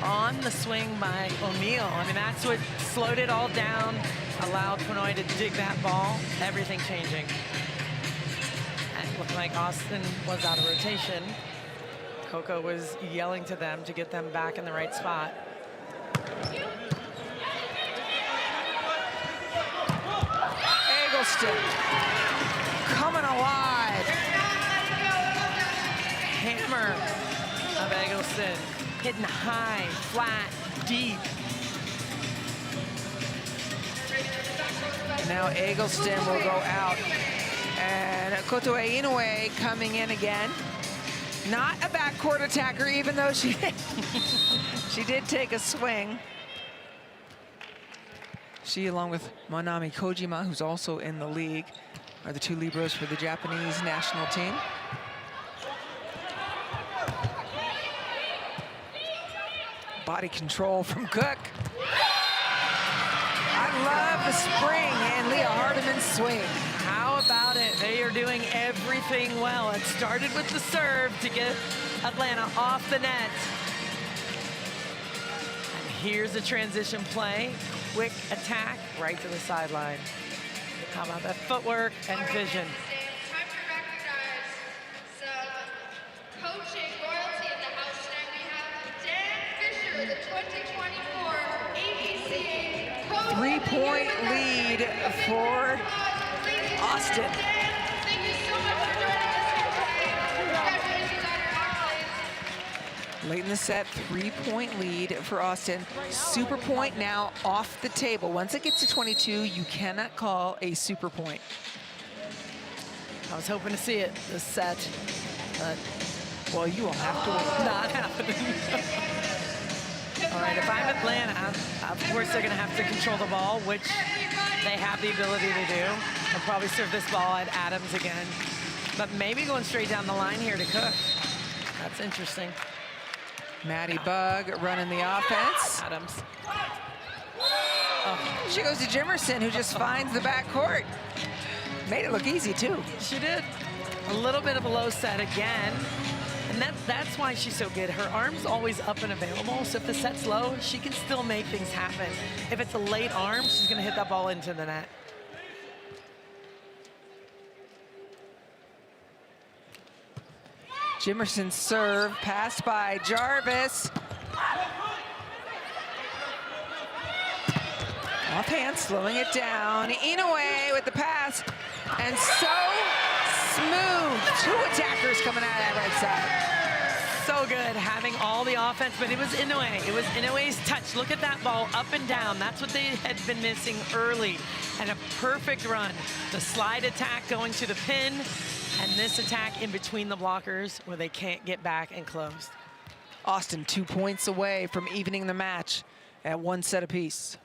on the swing by O'Neal. I mean, that's what slowed it all down, allowed Pinoy to dig that ball, everything changing. And it looked like Austin was out of rotation. Coco was yelling to them to get them back in the right spot. Eggleston coming alive. Hammer of Eggleston, hitting high, flat, deep. Now Eggleston will go out. And Kotoe Inoue coming in again. Not a backcourt attacker, even though she did take a swing. She, along with Manami Kojima, who's also in the league, are the 2 Libros for the Japanese national team. Body control from Cook. I love the spring and Leah Hardiman's swing. How about it? They are doing everything well. It started with the serve to get Atlanta off the net. And here's a transition play. Quick attack right to the sideline. How about that footwork and vision? Time to recognize some coaching royalty in the house tonight. We have Dan Fisher, the 2024 ABCA Pro 3-point lead for Austin. Thank you so much for joining us here today. Congratulations on your accolades. Late in the set, 3-point lead for Austin. Super point now off the table. Once it gets to 22, you cannot call a super point. I was hoping to see it this set, but well, you will have to wait. Not happening. All right, if I'm Atlanta, of course they're going to have to control the ball, which they have the ability to do. They'll probably serve this ball at Adams again, but maybe going straight down the line here to Cook. That's interesting. Maddie Bug running the offense. Adams. She goes to Jimerson, who just finds the back court. Made it look easy, too. She did. A little bit of a low set again. And that's why she's so good. Her arm's always up and available, so if the set's low, she can still make things happen. If it's a late arm, she's going to hit that ball into the net. Jimerson's serve, passed by Jarvis. Offhand, slowing it down. Inoue with the pass, and so smooth. 2 attackers coming out of that right side. So good, having all the offense, but it was Inoue. It was Inoue's touch. Look at that ball, up and down. That's what they had been missing early. And a perfect run. The slide attack going to the pin, and this attack in between the blockers where they can't get back and close. Austin 2 points away from evening the match at 1 set apiece.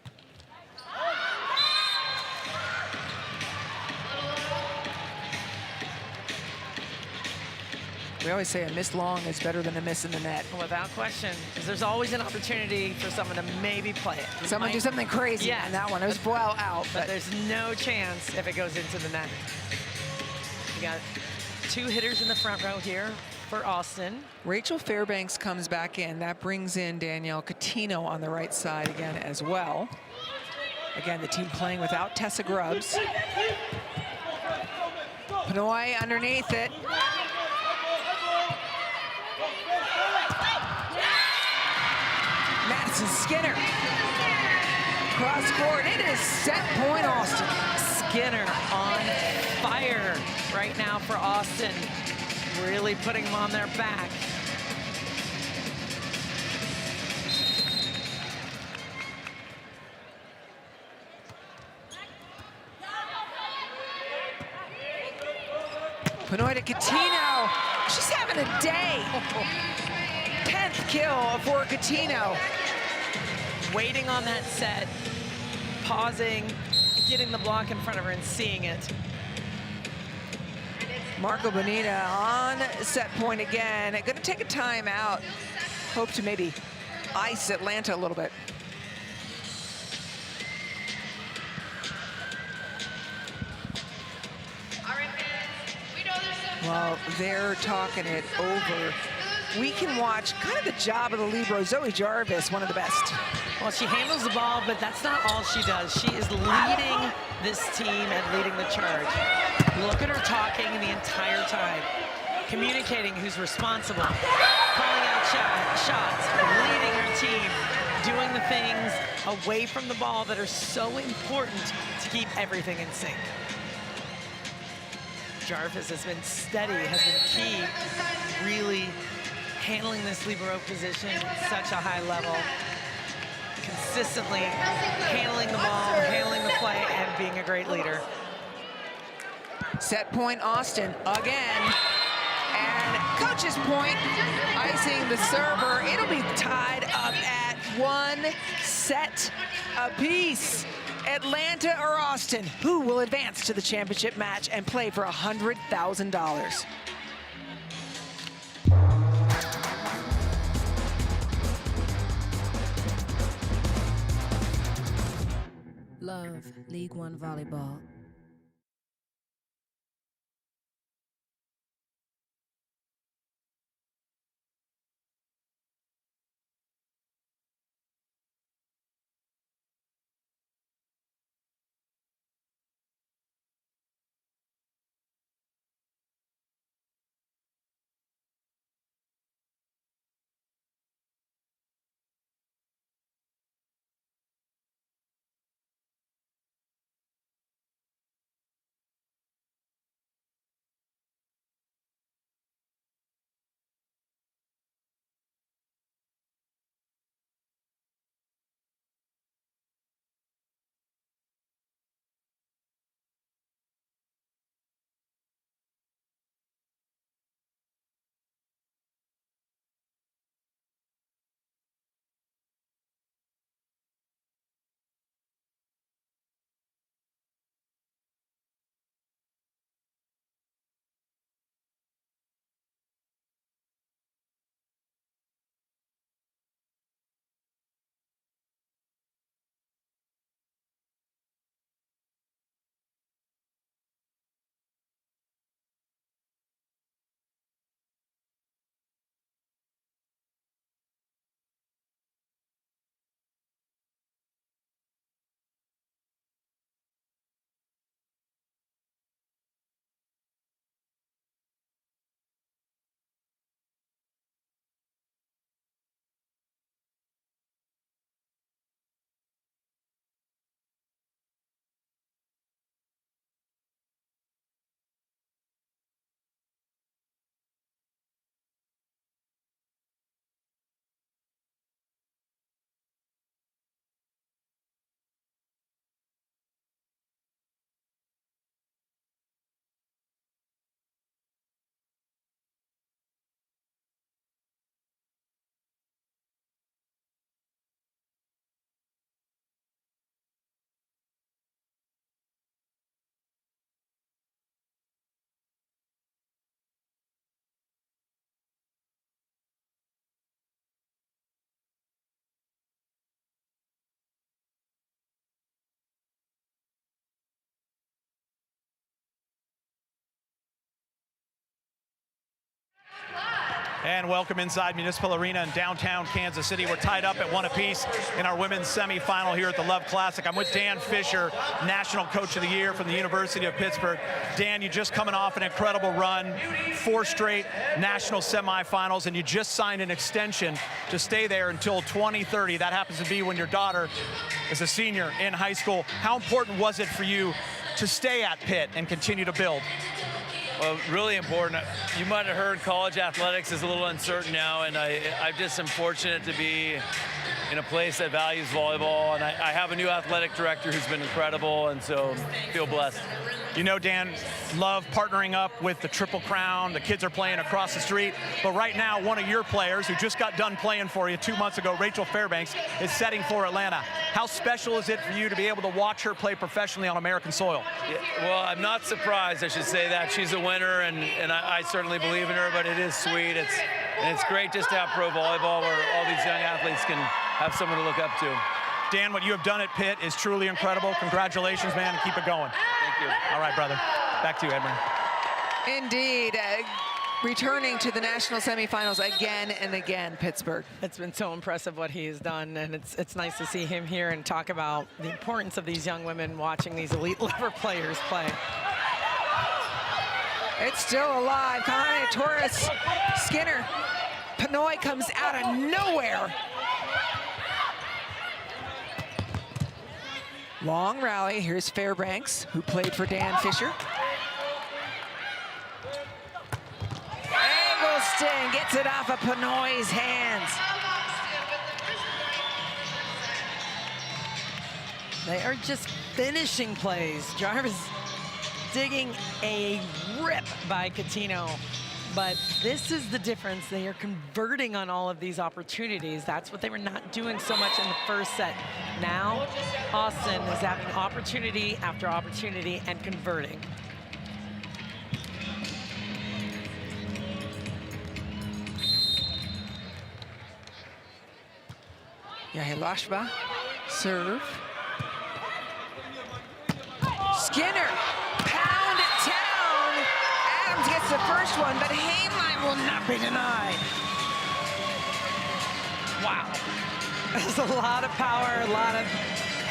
We always say a miss long is better than a miss in the net. Without question, because there's always an opportunity for someone to maybe play it. Someone do something crazy Yeah, on that one. It was well out. But there's no chance if it goes into the net. We got 2 hitters in the front row here for Austin. Rachel Fairbanks comes back in. That brings in Danielle Catino on the right side again as well. Again, the team playing without Tessa Grubbs. Pinoy underneath it. Madison Skinner. Cross court, it is set point Austin. Skinner on fire right now for Austin. Really putting them on their back. Pinoy to Catino. She's having a day. 10th kill for Catino. Waiting on that set, pausing, getting the block in front of her and seeing it. Marco Bonita on set point again. Going to take a timeout. Hope to maybe ice Atlanta a little bit. Well, they're talking it over. We can watch kind of the job of the libero, Zoe Jarvis, one of the best. Well, she handles the ball, but that's not all she does. She is leading this team and leading the charge. Look at her talking the entire time, communicating who's responsible, calling out shots, leading her team, doing the things away from the ball that are so important to keep everything in sync. Jarvis has been steady, has been key, really handling this libero position at such a high level, consistently handling the ball, handling the play, and being a great leader. Set point Austin again. And coach's point, icing the server. It'll be tied up at 1 set apiece. Atlanta or Austin, who will advance to the championship match and play for $100,000? Love League One Volleyball. And welcome inside Municipal Arena in downtown Kansas City. We're tied up at 1 apiece in our women's semifinal here at the Love Classic. I'm with Dan Fisher, National Coach of the Year from the University of Pittsburgh. Dan, you're just coming off an incredible run, 4 straight national semifinals, and you just signed an extension to stay there until 2030. That happens to be when your daughter is a senior in high school. How important was it for you to stay at Pitt and continue to build? Well, really important. You might have heard college athletics is a little uncertain now, and I just am fortunate to be in a place that values volleyball, and I have a new athletic director who's been incredible, and so feel blessed. You know, Dan, love partnering up with the Triple Crown. The kids are playing across the street, but right now one of your players who just got done playing for you 2 months ago, Rachel Fairbanks, is setting for Atlanta. How special is it for you to be able to watch her play professionally on American soil? Yeah, well, I'm not surprised, I should say that. She's a winner, and I certainly believe in her, but it is sweet. It's great just to have pro volleyball where all these young athletes can have someone to look up to. Dan, what you have done at Pitt is truly incredible. Congratulations, man, and keep it going. Thank you. All right, brother. Back to you, Edmund. Indeed. Returning to the national semifinals again and again, Pittsburgh. It's been so impressive what he has done, and it's nice to see him here and talk about the importance of these young women watching these elite level players play. It's still alive. Kahana Torres, Skinner. Pinoy comes out of nowhere. Long rally. Here's Fairbanks, who played for Dan Fisher. Eggleston gets it off of Pinoy's hands. They are just finishing plays. Jarvis digging a rip by Coutinho. But this is the difference. They are converting on all of these opportunities. That's what they were not doing so much in the first set. Now, Austin is having opportunity after opportunity and converting. Yahilashba, serve. Skinner, pound it down. Adams gets the first one, but Hainline will not be denied. Wow. There's a lot of power, a lot of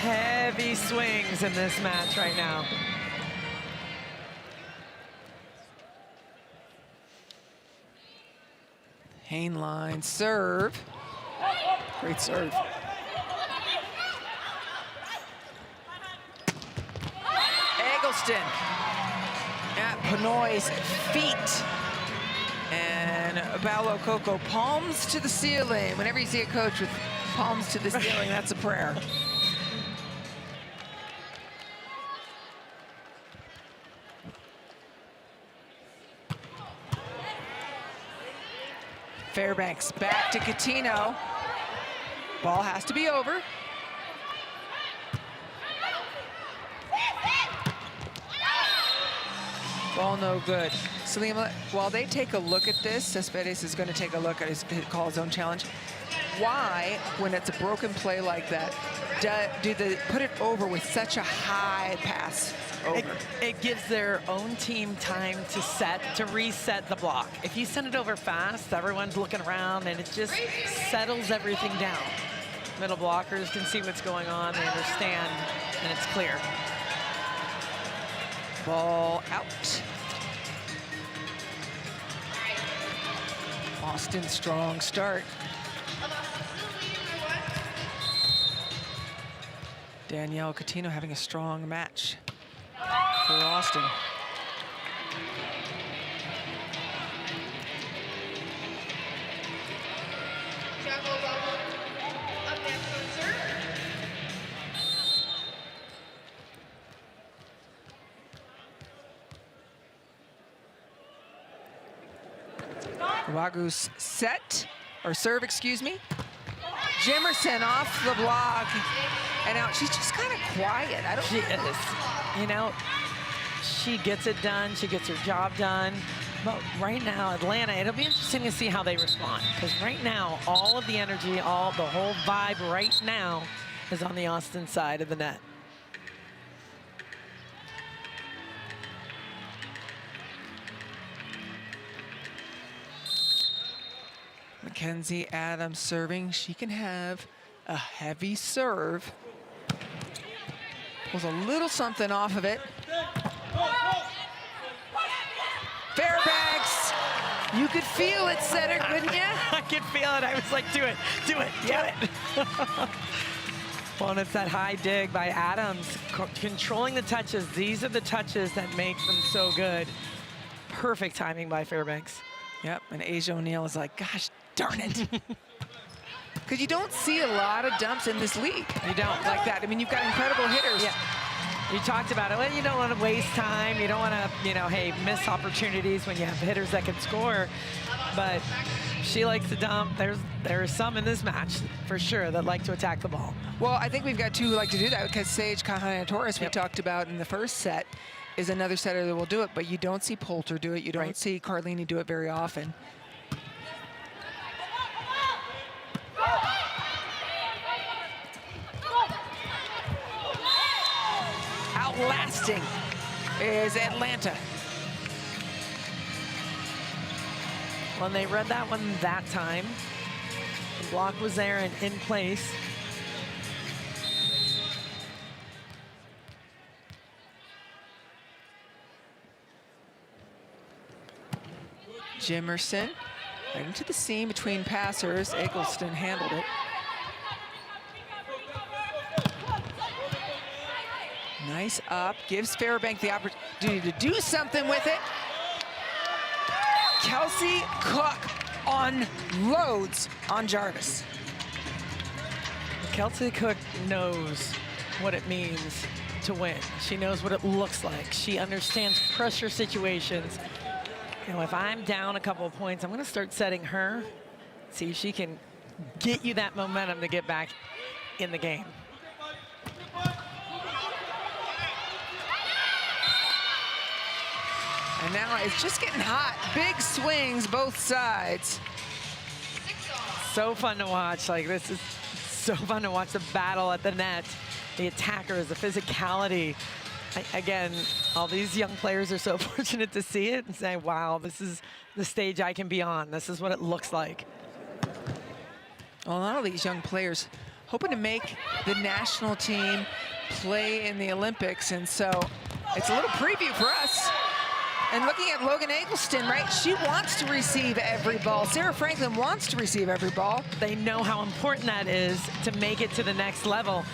heavy swings in this match right now. Hainline, serve. Great serve. Eggleston at Pinoy's feet. And Balo Coco palms to the ceiling. Whenever you see a coach with palms to the ceiling, that's a prayer. Fairbanks back to Coutinho. Ball has to be over. Ball no good. Salima, while they take a look at this, Cespedes is going to take a look at his call zone challenge. Why, when it's a broken play like that, do they put it over with such a high pass over? It gives their own team time to reset the block. If you send it over fast, everyone's looking around and it just settles everything down. Middle blockers can see what's going on, they understand, and it's clear. Ball out. Austin, strong start. Danielle Coutinho having a strong match for Austin. Wagu's set, or serve, excuse me. Jimerson off the block and out. She's just kind of quiet. She is. You know, she gets it done. She gets her job done. But right now, Atlanta, it'll be interesting to see how they respond. Because right now, all of the energy, the whole vibe right now is on the Austin side of the net. Mackenzie Adams serving. She can have a heavy serve. Pulls a little something off of it. Fairbanks, you could feel it, Cedric, couldn't you? I could feel it. I was like, do it, do it, do it. Well, and it's that high dig by Adams, controlling the touches. These are the touches that make them so good. Perfect timing by Fairbanks. Yep, and Asia O'Neal is like, gosh darn it. Because you don't see a lot of dumps in this league. You don't. Like that. I mean, you've got incredible hitters. Yeah. You talked about it. Well, you don't want to waste time. You don't want to, you know, hey, miss opportunities when you have hitters that can score. But she likes to dump. There are some in this match, for sure, that like to attack the ball. Well, I think we've got two who like to do that, because Sage Kahana-Torres, we talked about in the first set, is another setter that will do it, but you don't see Poulter do it. You don't see Carlini do it very often. Outlasting is Atlanta. Well, they read that one that time. The block was there and in place. Jimerson right into the seam between passers. Eggleston handled it. Nice up, gives Fairbank the opportunity to do something with it. Kelsey Cook unloads on Jarvis. Kelsey Cook knows what it means to win. She knows what it looks like. She understands pressure situations. You know, if I'm down a couple of points, I'm going to start setting her, see if she can get you that momentum to get back in the game. And now it's just getting hot. Big swings both sides. So fun to watch. Like, this is so fun to watch the battle at the net. The attackers, the physicality. Again, all these young players are so fortunate to see it and say, wow, this is the stage I can be on. This is what it looks like. Well, a lot of these young players hoping to make the national team, play in the Olympics. And so it's a little preview for us. And looking at Logan Eggleston, right, she wants to receive every ball. Sarah Franklin wants to receive every ball. They know how important that is to make it to the next level.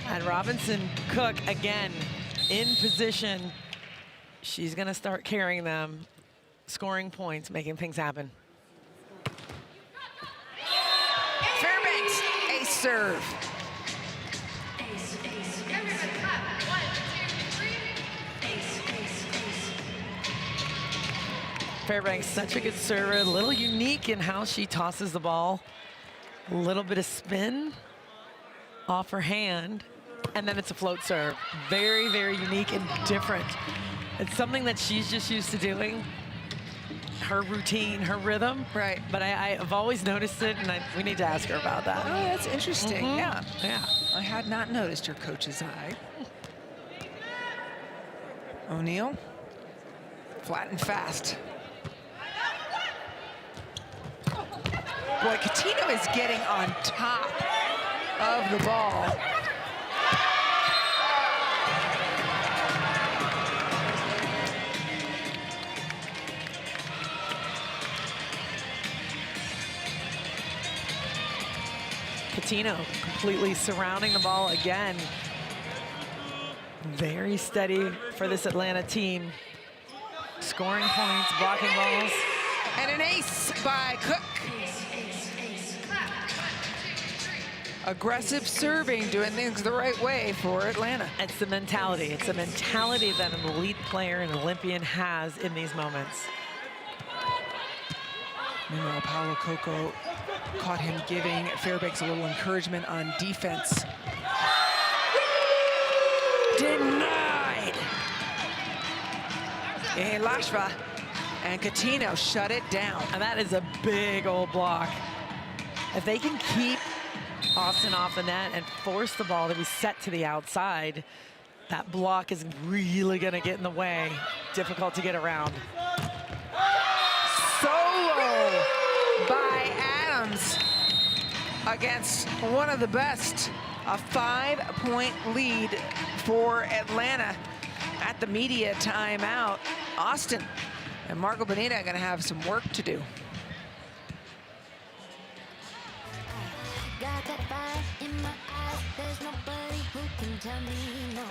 And Robinson Cook, again, in position. She's going to start carrying them, scoring points, making things happen. Fairbanks, a serve. Fairbanks, such a good server, a little unique in how she tosses the ball. A little bit of spin off her hand, and then it's a float serve. Very, very unique and different. It's something that she's just used to doing. Her routine, her rhythm. Right. But I've always noticed it, and we need to ask her about that. Oh, that's interesting. Yeah. Yeah. I had not noticed her coach's eye. O'Neal, flat and fast. Boy, Coutinho is getting on top of the ball. Coutinho completely surrounding the ball again. Very steady for this Atlanta team. Scoring points, blocking balls. And an ace by Cook. Aggressive serving, doing things the right way for Atlanta. It's the mentality. It's the mentality that an elite player, an Olympian has in these moments. Meanwhile, Paulo Coco caught him giving Fairbanks a little encouragement on defense. Denied. Lashva and Coutinho shut it down. And that is a big old block. If they can keep Austin off the net and force the ball to be set to the outside, that block is really going to get in the way. Difficult to get around. Solo against one of the best. A 5-point lead for Atlanta at the media timeout. Austin and Marco Bonita are going to have some work to do. Got that fire in my eyes. There's nobody who can tell me no.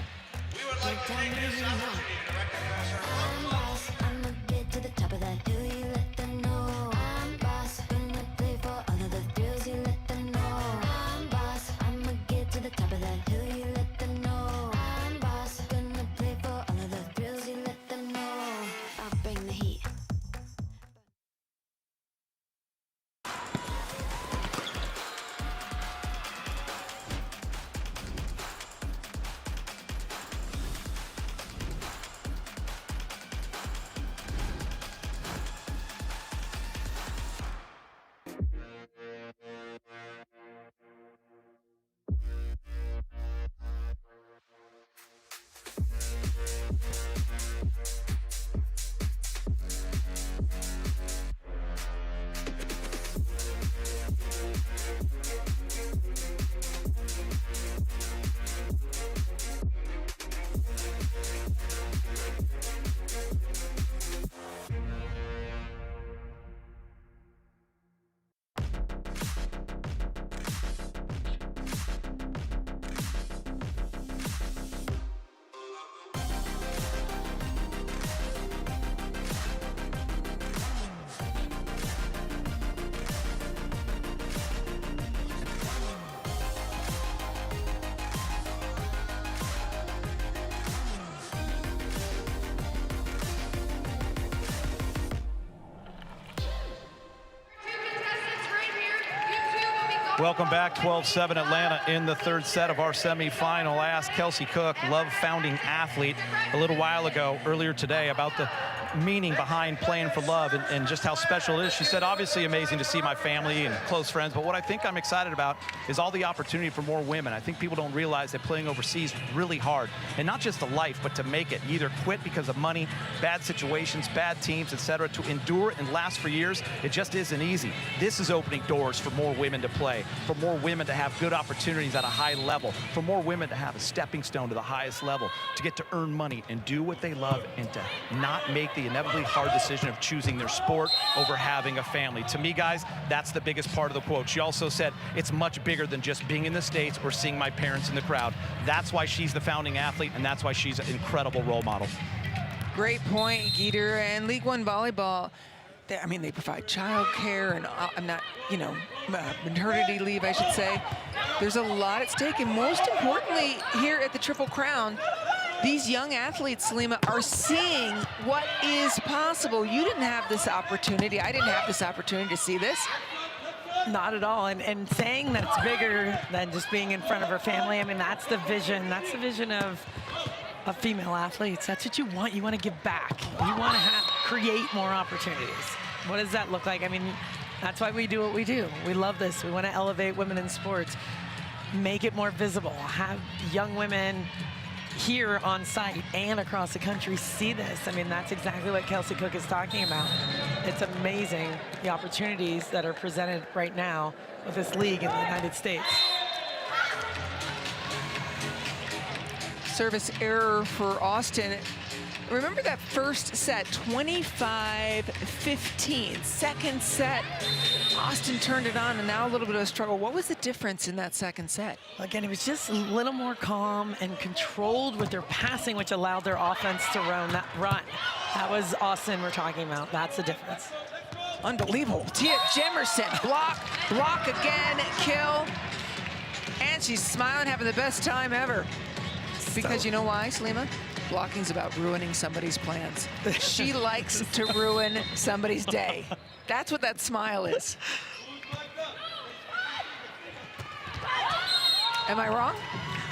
We would like to take this opportunity to recognize our I'm boss. I'ma get to the top of that hill. You let them know. I'm boss. Gonna play for all of the thrills. You let them know. I'm boss. I'ma get to the top of that hill. You let them know. I'm boss. Gonna play for all of the thrills. You let them know. I'll bring the heat. Welcome back, 12-7 Atlanta in the third set of our semifinal. I asked Kelsey Cook, Love founding athlete, a little while ago, earlier today, about the meaning behind playing for Love and just how special it is. She said, obviously amazing to see my family and close friends, but what I think I'm excited about is all the opportunity for more women. I think people don't realize that playing overseas is really hard, and not just a life, but to make it. You either quit because of money, bad situations, bad teams, etc. To endure and last for years, it just isn't easy. This is opening doors for more women to play, for more women to have good opportunities at a high level, for more women to have a stepping stone to the highest level, to get to earn money and do what they love, and to not make the inevitably hard decision of choosing their sport over having a family. To me, guys, that's the biggest part of the quote. She also said, it's much bigger than just being in the States or seeing my parents in the crowd. That's why she's the founding athlete, and that's why she's an incredible role model. Great point, Geeter. And League One Volleyball, I mean, they provide childcare and maternity leave, I should say. There's a lot at stake, and most importantly, here at the Triple Crown, these young athletes, Salima, are seeing what is possible. You didn't have this opportunity. I didn't have this opportunity to see this. Not at all. And saying that it's bigger than just being in front of her family, I mean, that's the vision. That's the vision of female athletes. That's what you want. You want to give back. You want to create more opportunities. What does that look like? I mean, that's why we do what we do. We love this. We want to elevate women in sports, make it more visible, have young women here on site and across the country see this. I mean, that's exactly what Kelsey Cook is talking about. It's amazing the opportunities that are presented right now with this league in the United States. Service error for Austin. Remember that first set, 25-15. Second set, Austin turned it on, and now a little bit of a struggle. What was the difference in that second set? Again, it was just a little more calm and controlled with their passing, which allowed their offense to run. That was Austin we're talking about. That's the difference. Unbelievable. Tia Jemerson, block again, kill. And she's smiling, having the best time ever. Because you know why, Salima? Blocking's about ruining somebody's plans. She likes to ruin somebody's day. That's what that smile is. Am I wrong?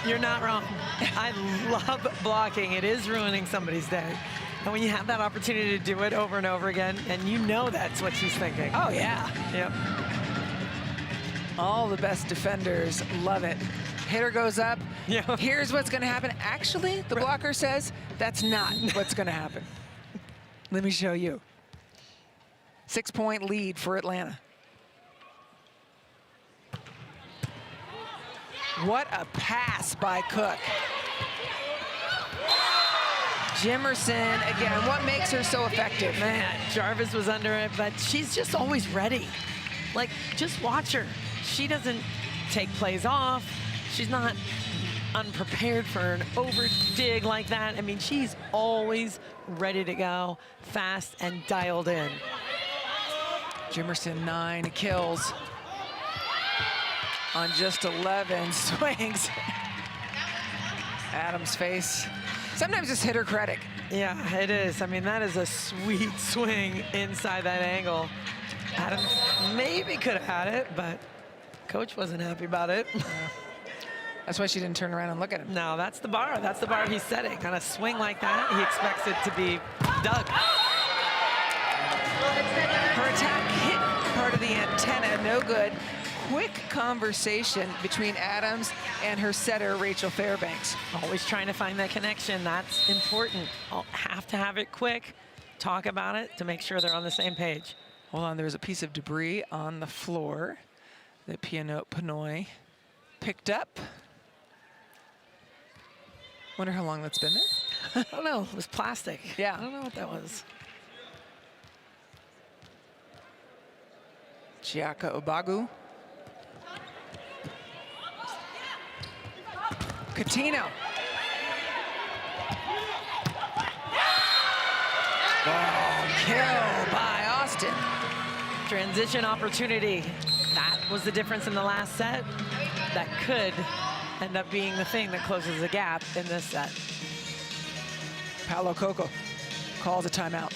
You're not wrong. I love blocking. It is ruining somebody's day. And when you have that opportunity to do it over and over again, and you know that's what she's thinking. Oh, yeah. Yep. All the best defenders love it. Hitter goes up. Yeah. Here's what's going to happen. Actually, the blocker says that's not what's going to happen. Let me show you. 6-point lead for Atlanta. What a pass by Cook. Jimerson, again, what makes her so effective? Man, Jarvis was under it, but she's just always ready. Like, just watch her. She doesn't take plays off. She's not unprepared for an over dig like that. I mean, she's always ready to go, fast and dialed in. Jimerson, 9 kills on just 11 swings. Adams' face. Sometimes just hit her credit. Yeah, it is. I mean, that is a sweet swing inside that angle. Adams maybe could have had it, but coach wasn't happy about it. That's why she didn't turn around and look at him. No, that's the bar. That's the bar he's setting. On a swing like that, he expects it to be dug. Her attack hit part of the antenna, no good. Quick conversation between Adams and her setter, Rachel Fairbanks. Always trying to find that connection. That's important. Have to have it quick. Talk about it to make sure they're on the same page. Hold on, there was a piece of debris on the floor that Pinoy picked up. Wonder how long that's been there? I don't know. It was plastic. Yeah. I don't know what that was. Chiaka Obagu. Coutinho. Oh, kill by Austin. Transition opportunity. That was the difference in the last set. That could end up being the thing that closes the gap in this set. Paolo Coco calls a timeout.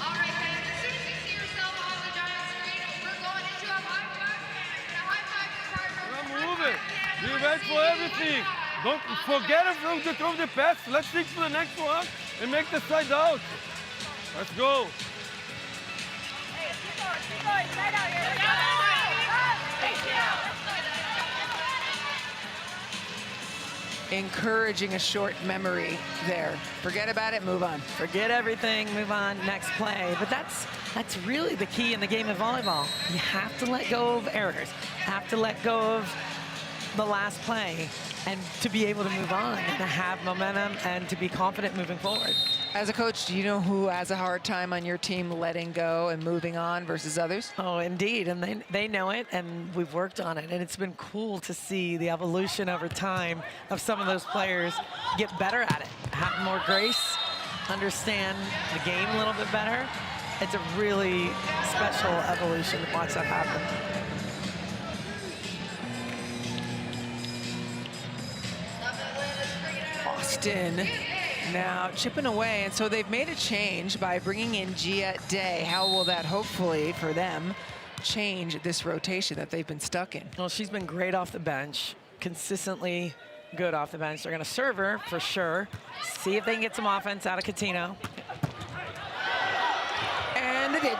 All right, guys, as soon as you see yourself on the giant screen, we're going into a high five. And a high five is partner. Now move it. Be ready for everything. Don't forget of the pass. Let's think for the next one and make the side out. Let's go. Encouraging a short memory there. Forget about it, move on. Forget everything, move on, next play. But that's really the key in the game of volleyball. You have to let go of errors, have to let go of the last play, and to be able to move on and to have momentum and to be confident moving forward. As a coach, do you know who has a hard time on your team letting go and moving on versus others? Oh, indeed, and they know it, and we've worked on it, and it's been cool to see the evolution over time of some of those players get better at it, have more grace, understand the game a little bit better. It's a really special evolution to watch that happen. Austin now chipping away, and so they've made a change by bringing in Gia Day. How will that hopefully for them change this rotation that they've been stuck in? Well, she's been great off the bench, consistently good off the bench. They're going to serve her for sure, see if they can get some offense out of Coutinho. And they did.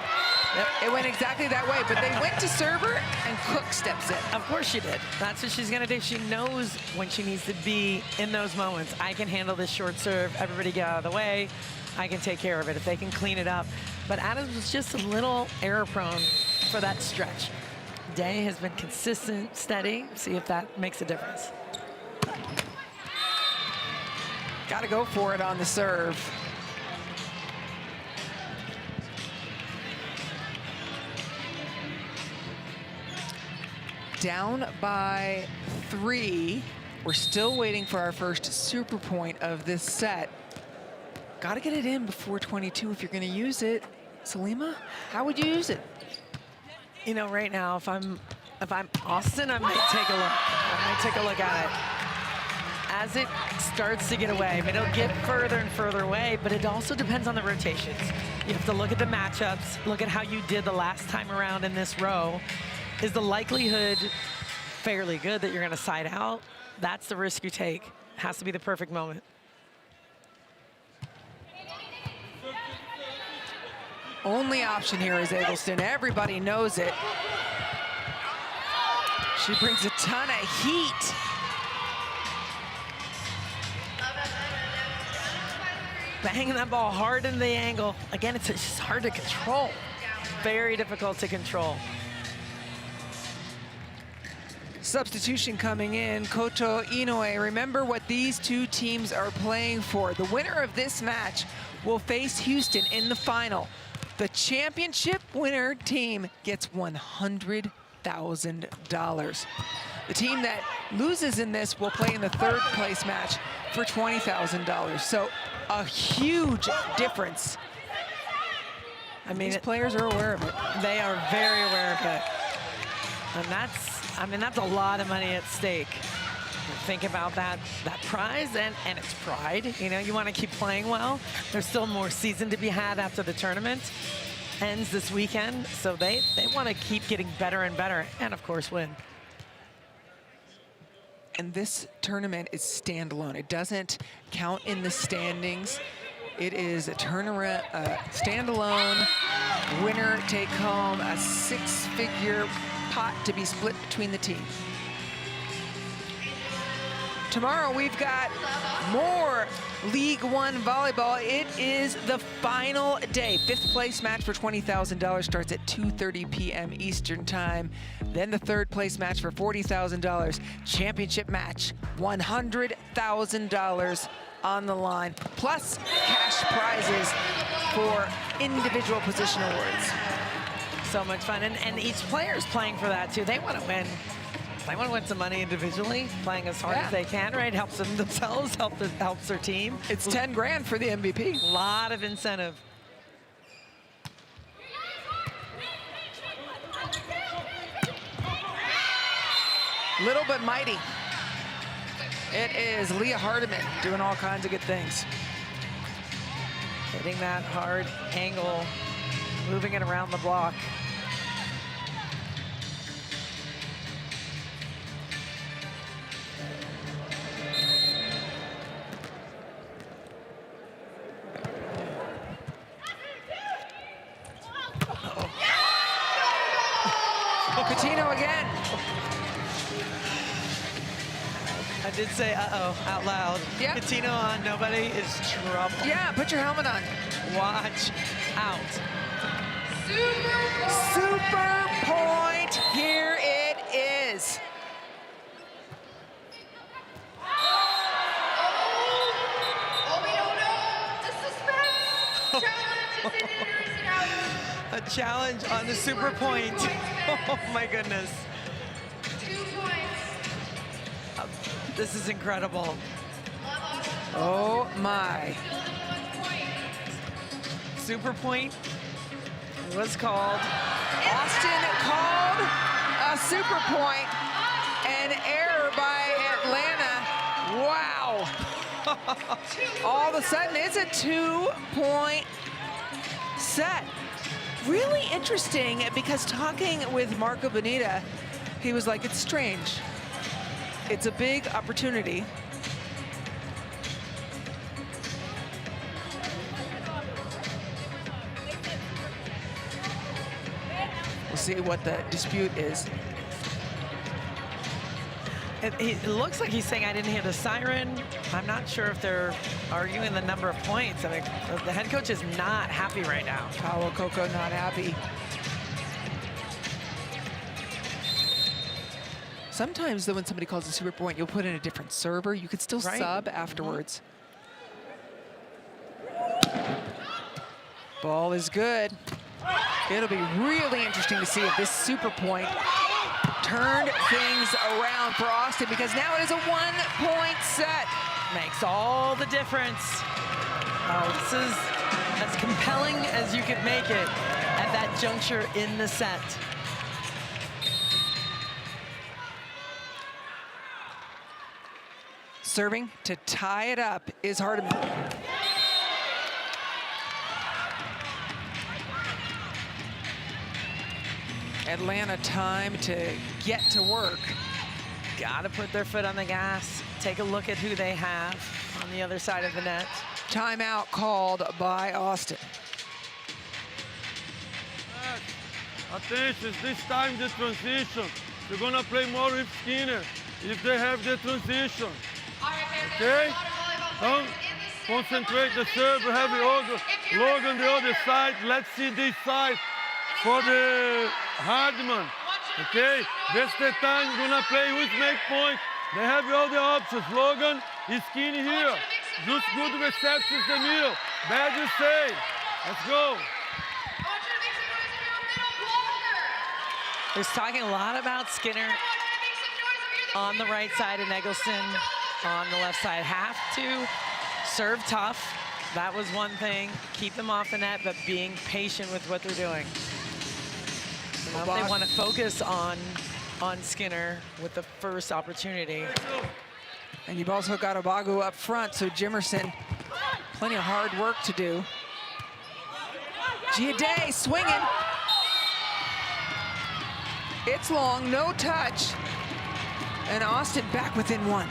Yep, it went exactly that way, but they went to serve her, and Cook steps in. Of course she did. That's what she's gonna do. She knows when she needs to be in those moments. I can handle this short serve. Everybody get out of the way. I can take care of it if they can clean it up. But Adams was just a little error prone for that stretch. Day has been consistent, steady. See if that makes a difference. Got to go for it on the serve. Down by 3. We're still waiting for our first super point of this set. Got to get it in before 22 if you're going to use it. Salima, how would you use it? You know, right now, if I'm Austin, I might take a look. I might take a look at it. As it starts to get away, I mean, it'll get further and further away, but it also depends on the rotations. You have to look at the matchups, look at how you did the last time around in this row. Is the likelihood fairly good that you're going to side out? That's the risk you take. Has to be the perfect moment. Only option here is Eggleston. Everybody knows it. She brings a ton of heat. Banging that ball hard in the angle. Again, it's just hard to control. Very difficult to control. Substitution coming in, Koto Inoue. Remember what these two teams are playing for. The winner of this match will face Houston in the final. The championship winner team gets $100,000. The team that loses in this will play in the third place match for $20,000. So a huge difference. I mean, these players are aware of it. They are very aware of it. And that's a lot of money at stake. Think about that prize and its pride. You know, you want to keep playing well. There's still more season to be had after the tournament ends this weekend. So they want to keep getting better and better and, of course, win. And this tournament is standalone. It doesn't count in the standings. It is a turnaround, standalone, winner take home, a six-figure pot to be split between the teams. Tomorrow we've got more League One volleyball. It is the final day. Fifth place match for $20,000 starts at 2:30 p.m. Eastern time. Then the third place match for $40,000. Championship match, $100,000 on the line, plus cash prizes for individual position awards. So much fun, and each player's playing for that too. They want to win. They want to win some money individually, playing as hard as they can, right? Helps them themselves, helps their team. It's 10 grand for the MVP. A lot of incentive. Little but mighty. It is Leah Hardiman doing all kinds of good things. Hitting that hard angle, moving it around the block. Coutinho again. I did say uh-oh out loud. Yep. Coutinho on, nobody is trouble. Yeah, put your helmet on. Watch out. Super point, here it is. Oh, we don't know. The suspense. Challenge is in innocent out. A challenge on the super point. Oh my goodness. 2 points. This is incredible. Oh my. Super point was called. Austin called a super point. An error by Atlanta. Wow. All of a sudden, it's a 2-point set. Really interesting, because talking with Marco Bonita, he was like, it's strange. It's a big opportunity. We'll see what the dispute is. It looks like he's saying I didn't hear the siren. I'm not sure if they're arguing the number of points. I mean, the head coach is not happy right now. Paolo Coco not happy. Sometimes, though, when somebody calls a super point, you'll put in a different server. You could still sub afterwards. Ball is good. It'll be really interesting to see if this super point turned things around for Austin, because now it is a 1-point set. Makes all the difference. Oh, this is as compelling as you could make it at that juncture in the set. Serving to tie it up is Hardiman. Atlanta time to get to work. Gotta put their foot on the gas. Take a look at who they have on the other side of the net. Timeout called by Austin. Attention, this time the transition. We're gonna play more with Skinner if they have the transition. Okay? Don't concentrate the serve. We have Logan on the other side. Let's see this side for the Hardman. Okay? That's the time we're gonna play with make point. They have all the options. Logan is skinny here. Just good receptions in the middle. Bad you say. Let's go. He's talking a lot about Skinner on the right side and Eggleston on the left side. Have to serve tough. That was one thing. Keep them off the net, but being patient with what they're doing. Now if they want to focus on Skinner with the first opportunity. And you've also got Obagu up front, so Jimerson, plenty of hard work to do. Giade swinging. It's long, no touch. And Austin back within one.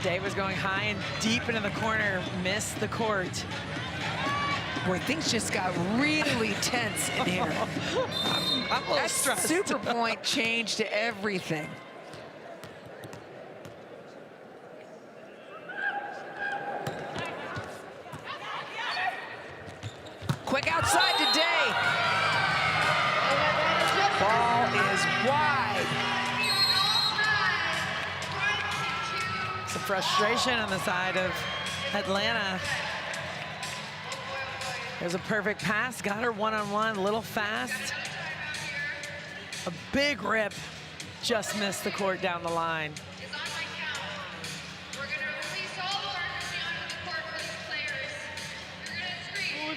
Day was going high and deep into the corner, missed the court. Boy, things just got really tense in here. I'm a little That stressed. super point changed everything. Quick outside today. Ball is wide. Some frustration on the side of Atlanta. There's a perfect pass, got her one-on-one, a little fast. A big rip, just missed the court down the line.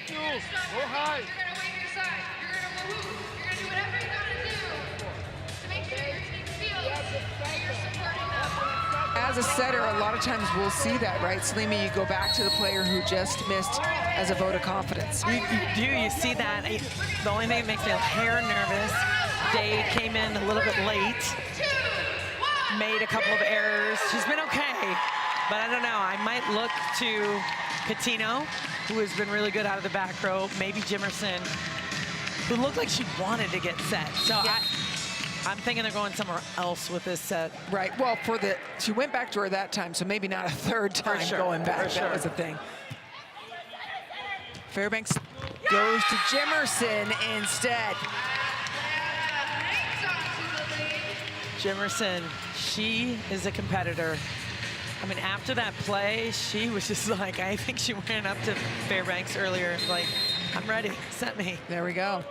Go high. As a setter, a lot of times we'll see that, right, Salima? You go back to the player who just missed as a vote of confidence. You see that. The only thing that makes me a hair nervous, Day came in a little bit late, made a couple of errors. She's been okay, but I don't know. I might look to Catino, who has been really good out of the back row, maybe Jimerson, who looked like she wanted to get set. So yeah. I'm thinking they're going somewhere else with this set. Right, well, she went back to her that time, so maybe not a third time going back. That was the thing. Fairbanks goes to Jimerson instead. Jimerson, she is a competitor. I mean, after that play, she was just like, I think she ran up to Fairbanks earlier, like, I'm ready, set me. There we go.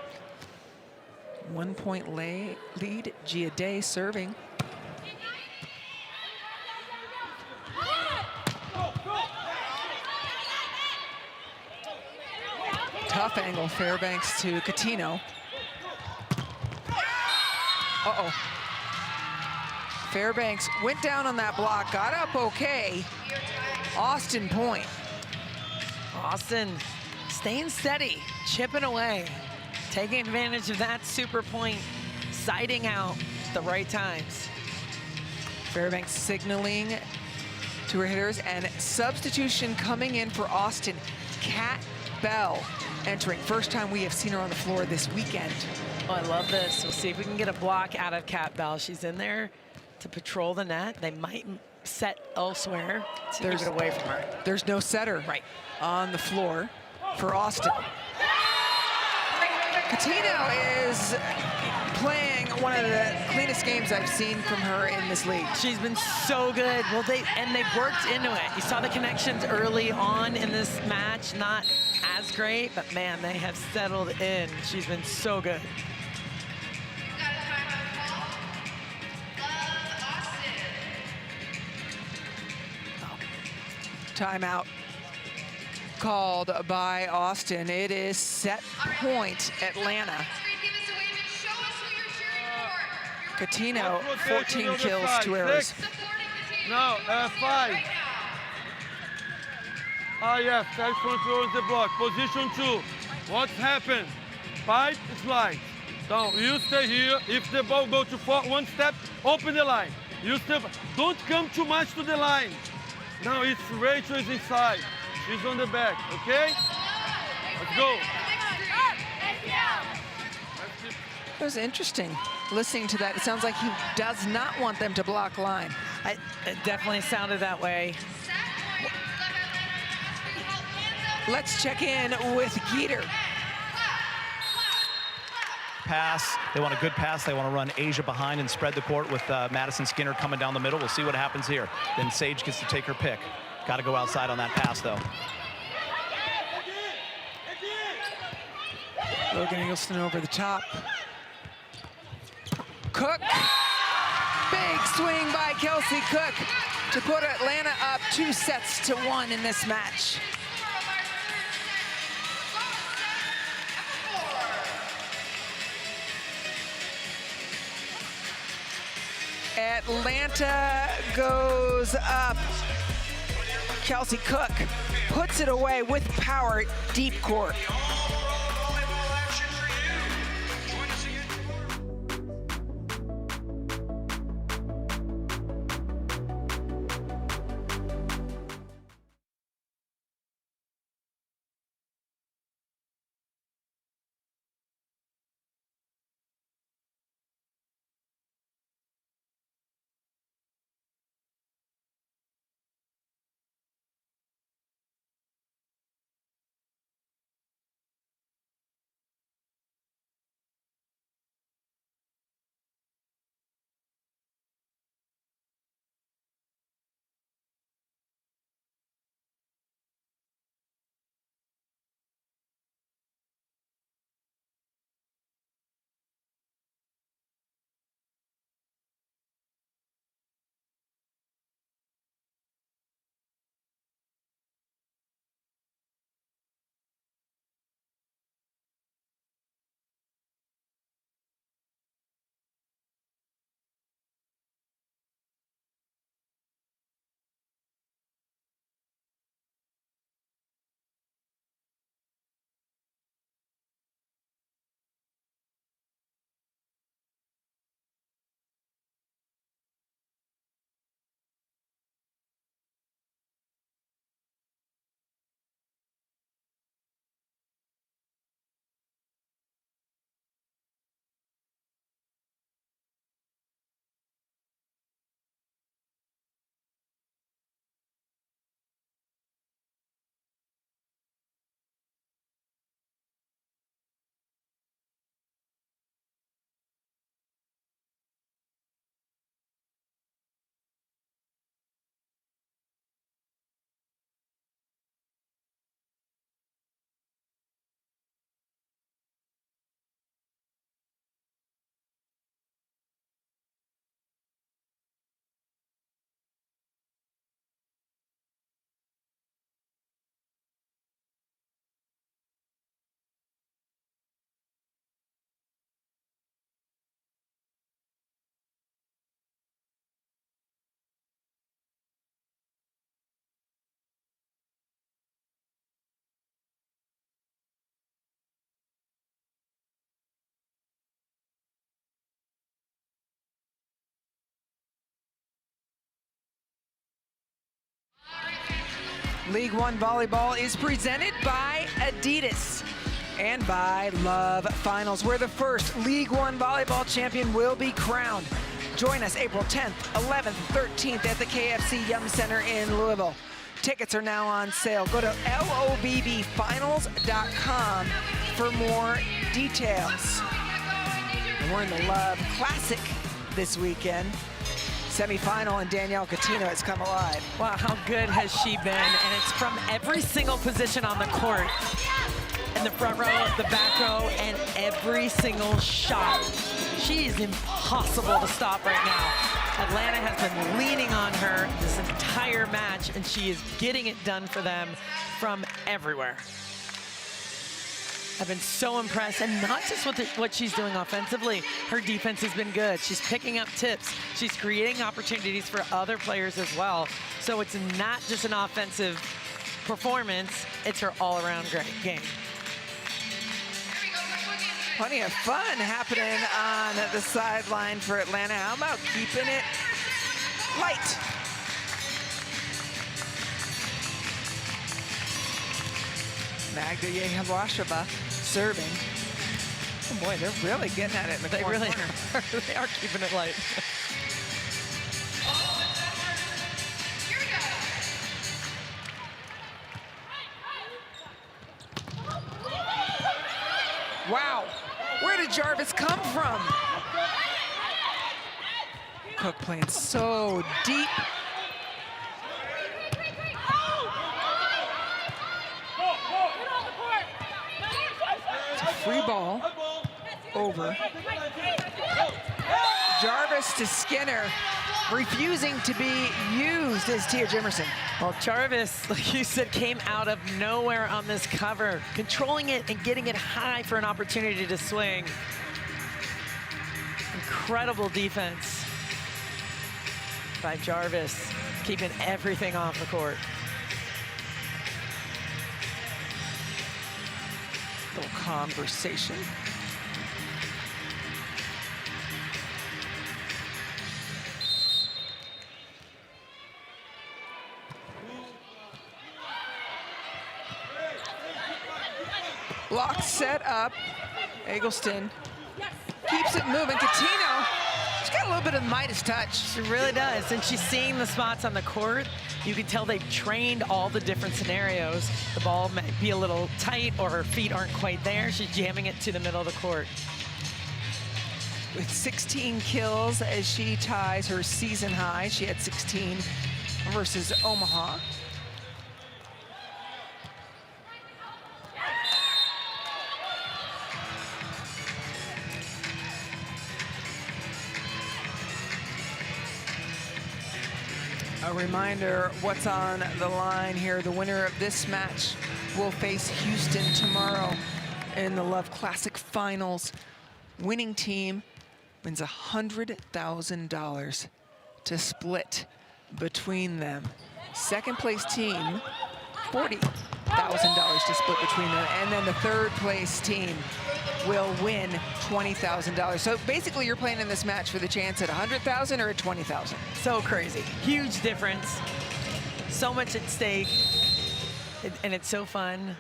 1 point lead, Giade serving. Tough angle, Fairbanks to Catino. Uh-oh. Fairbanks went down on that block, got up okay. Austin point. Austin staying steady, chipping away, taking advantage of that super point, siding out the right times. Fairbanks signaling to her hitters, and substitution coming in for Austin. Kat Bell entering. First time we have seen her on the floor this weekend. Oh, I love this. We'll see if we can get a block out of Kat Bell. She's in there to patrol the net. They might set elsewhere to keep it away from her. There's no setter on the floor for Austin. Catino is playing one of the cleanest games I've seen from her in this league. She's been so good. Well, they've worked into it. You saw the connections early on in this match, not as great, but man, they have settled in. She's been so good. Timeout called by Austin. It is set point Atlanta. Catino, 14 kills, 2 errors. Now, 5. Yes, that's control the block. Position 2. What's happened? 5 slide. So you stay here. If the ball goes to 4, 1 step, open the line. You step. Don't come too much to the line. Now it's Rachel is inside. She's on the back, okay? Let's go. It was interesting listening to that. It sounds like he does not want them to block line. It definitely sounded that way. Let's check in with Geeter. pass. They want a good pass. They want to run Asia behind and spread the court with Madison Skinner coming down the middle. We'll see what happens here. Then Sage gets to take her pick. Got to go outside on that pass, though. Logan Eggleston over the top. Cook. Big swing by Kelsey Cook to put Atlanta up 2-1 in this match. Atlanta goes up. Kelsey Cook puts it away with power, deep court. League One Volleyball is presented by Adidas and by Love Finals, where the first League One Volleyball champion will be crowned. Join us April 10th, 11th, 13th at the KFC Yum Center in Louisville. Tickets are now on sale. Go to LOVBfinals.com for more details. And we're in the Love Classic this weekend. Semifinal, and Danielle Coutinho has come alive. Wow, how good has she been? And it's from every single position on the court. In the front row, the back row, and every single shot. She is impossible to stop right now. Atlanta has been leaning on her this entire match, and she is getting it done for them from everywhere. I've been so impressed, and not just with what she's doing offensively. Her defense has been good. She's picking up tips. She's creating opportunities for other players as well. So it's not just an offensive performance, it's her all-around great game. Plenty of fun happening on the sideline for Atlanta. How about keeping it light? Magda Yehawasheva serving. Oh boy, they're really getting at it in the corner. They really are. They are keeping it light. Wow. Where did Jarvis come from? Cook playing so deep. It's a free ball over. Jarvis to Skinner, refusing to be used as Tia Jimerson. Well, Jarvis, like you said, came out of nowhere on this cover, controlling it and getting it high for an opportunity to swing. Incredible defense by Jarvis, keeping everything off the court. Little conversation. Block set up. Eggleston keeps it moving. Catino, she's got a little bit of Midas touch. She really does. And she's seeing the spots on the court. You can tell they've trained all the different scenarios. The ball might be a little tight or her feet aren't quite there. She's jamming it to the middle of the court. With 16 kills as she ties her season high. She had 16 versus Omaha. A reminder what's on the line here. The winner of this match will face Houston tomorrow in the Love Classic Finals. Winning team wins $100,000 to split between them. Second place team, $40,000 to split between them. And then the third place team will win $20,000. So basically you're playing in this match for the chance at $100,000 or at $20,000. So crazy, huge difference. So much at stake. And it's so fun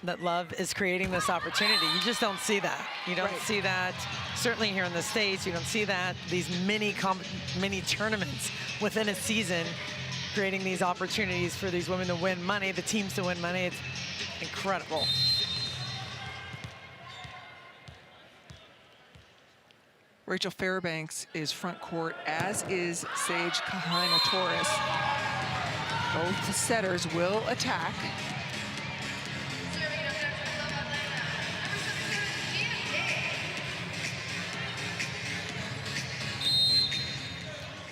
that Love is creating this opportunity. You just don't see that. You don't see that, certainly here in the States, you don't see that. These mini tournaments within a season, creating these opportunities for these women to win money, the teams to win money. It's incredible. Rachel Fairbanks is front court, as is Sage Kahina-Torres. Both the setters will attack.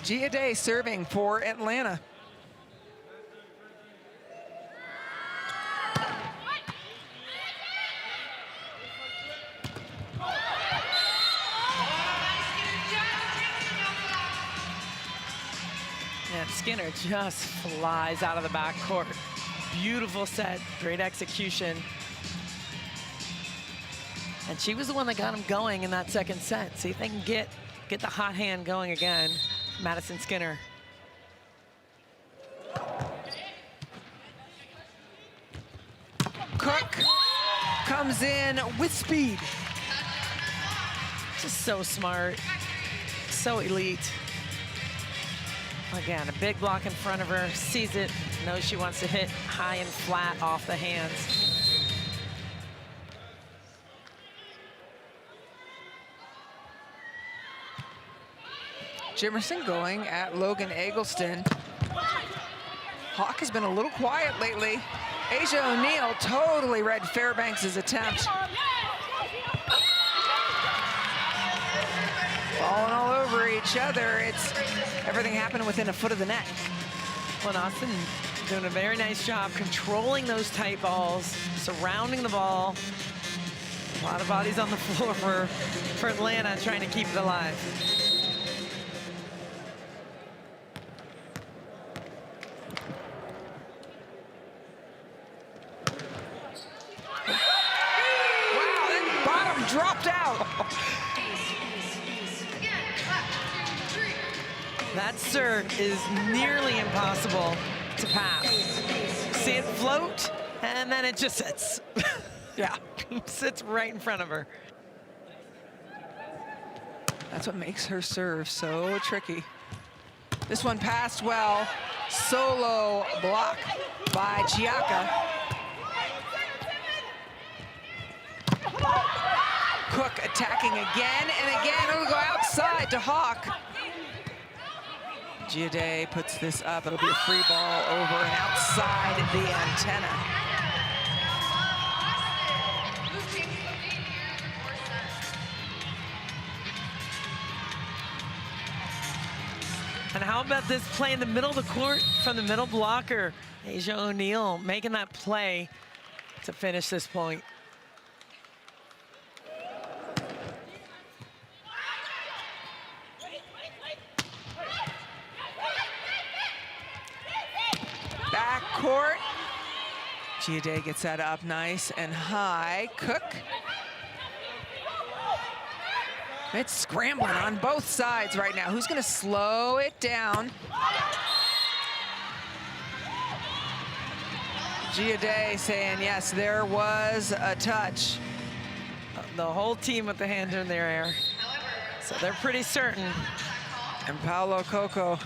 Gia Day serving for Atlanta. And Skinner just flies out of the backcourt. Beautiful set, great execution. And she was the one that got him going in that second set. See if they can get the hot hand going again. Madison Skinner. Cook comes in with speed. Just so smart, so elite. Again, a big block in front of her, sees it, knows she wants to hit high and flat off the hands. Jimerson going at Logan Eggleston. Hawk has been a little quiet lately. Asia O'Neal totally read Fairbanks' attempt. Falling all over each other. It's everything happened within a foot of the net. Well, Austin doing a very nice job controlling those tight balls, surrounding the ball. A lot of bodies on the floor for Atlanta trying to keep it alive. Wow, that bottom dropped out. That serve is nearly impossible to pass. See it float, and then it just sits. Yeah. Sits right in front of her. That's what makes her serve so tricky. This one passed well. Solo block by Giacca. Cook attacking again and again. It'll go outside to Hawk. Giude puts this up. It'll be a free ball over and outside the antenna. And how about this play in the middle of the court from the middle blocker? Asia O'Neal making that play to finish this point. Backcourt. Giude gets that up nice and high. Cook. It's scrambling on both sides right now. Who's going to slow it down? Giude saying, yes, there was a touch. The whole team with the hands in their air. So they're pretty certain. And Paolo Coco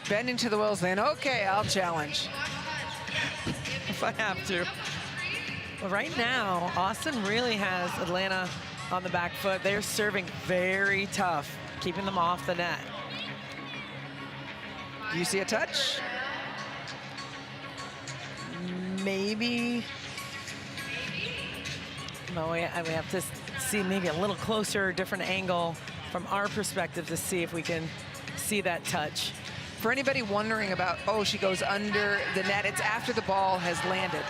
bending to the wheels saying, okay, I'll challenge. If I have to. Well, right now, Austin really has Atlanta on the back foot. They're serving very tough, keeping them off the net. Do you see a touch? Maybe. No, we have to see maybe a little closer, different angle from our perspective to see if we can see that touch. For anybody wondering about, oh, she goes under the net, it's after the ball has landed.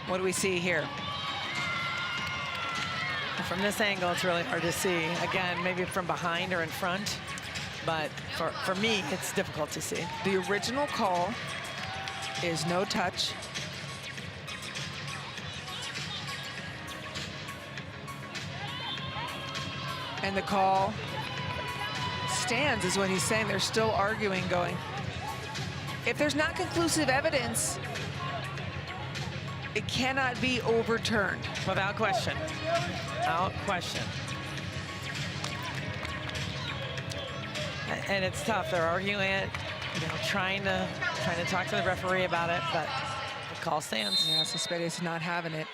What do we see here? From this angle, it's really hard to see. Again, maybe from behind or in front, but for me, it's difficult to see. The original call is no touch. And the call stands, is what he's saying. They're still arguing, going, if there's not conclusive evidence, it cannot be overturned. Without question. Without question. And it's tough. They're arguing it, you know, trying to talk to the referee about it, but the call stands. Yeah, Cespedes not having it.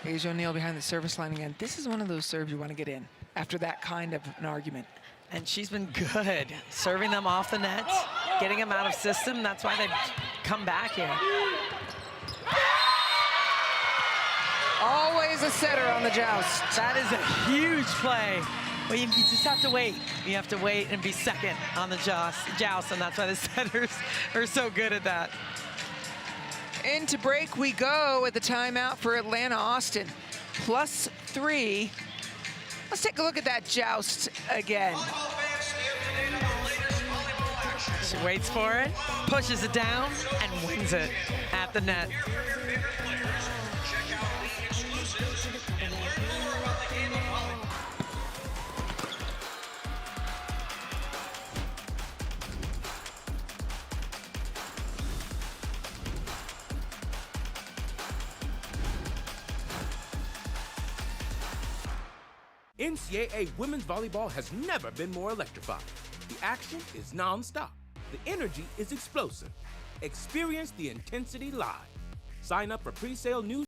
Asia O'Neal behind the service line again. This is one of those serves you want to get in after that kind of an argument. And she's been good, serving them off the net, getting them out of system. That's why they've come back here. Always a setter on the joust. That is a huge play. Well, you just have to wait. You have to wait and be second on the joust, and that's why the setters are so good at that. Into break we go with the timeout for Atlanta Austin. +3. Let's take a look at that joust again. She waits for it, pushes it down, and wins it at the net. NCAA women's volleyball has never been more electrifying. The action is non-stop. The energy is explosive. Experience the intensity live. Sign up for pre-sale news.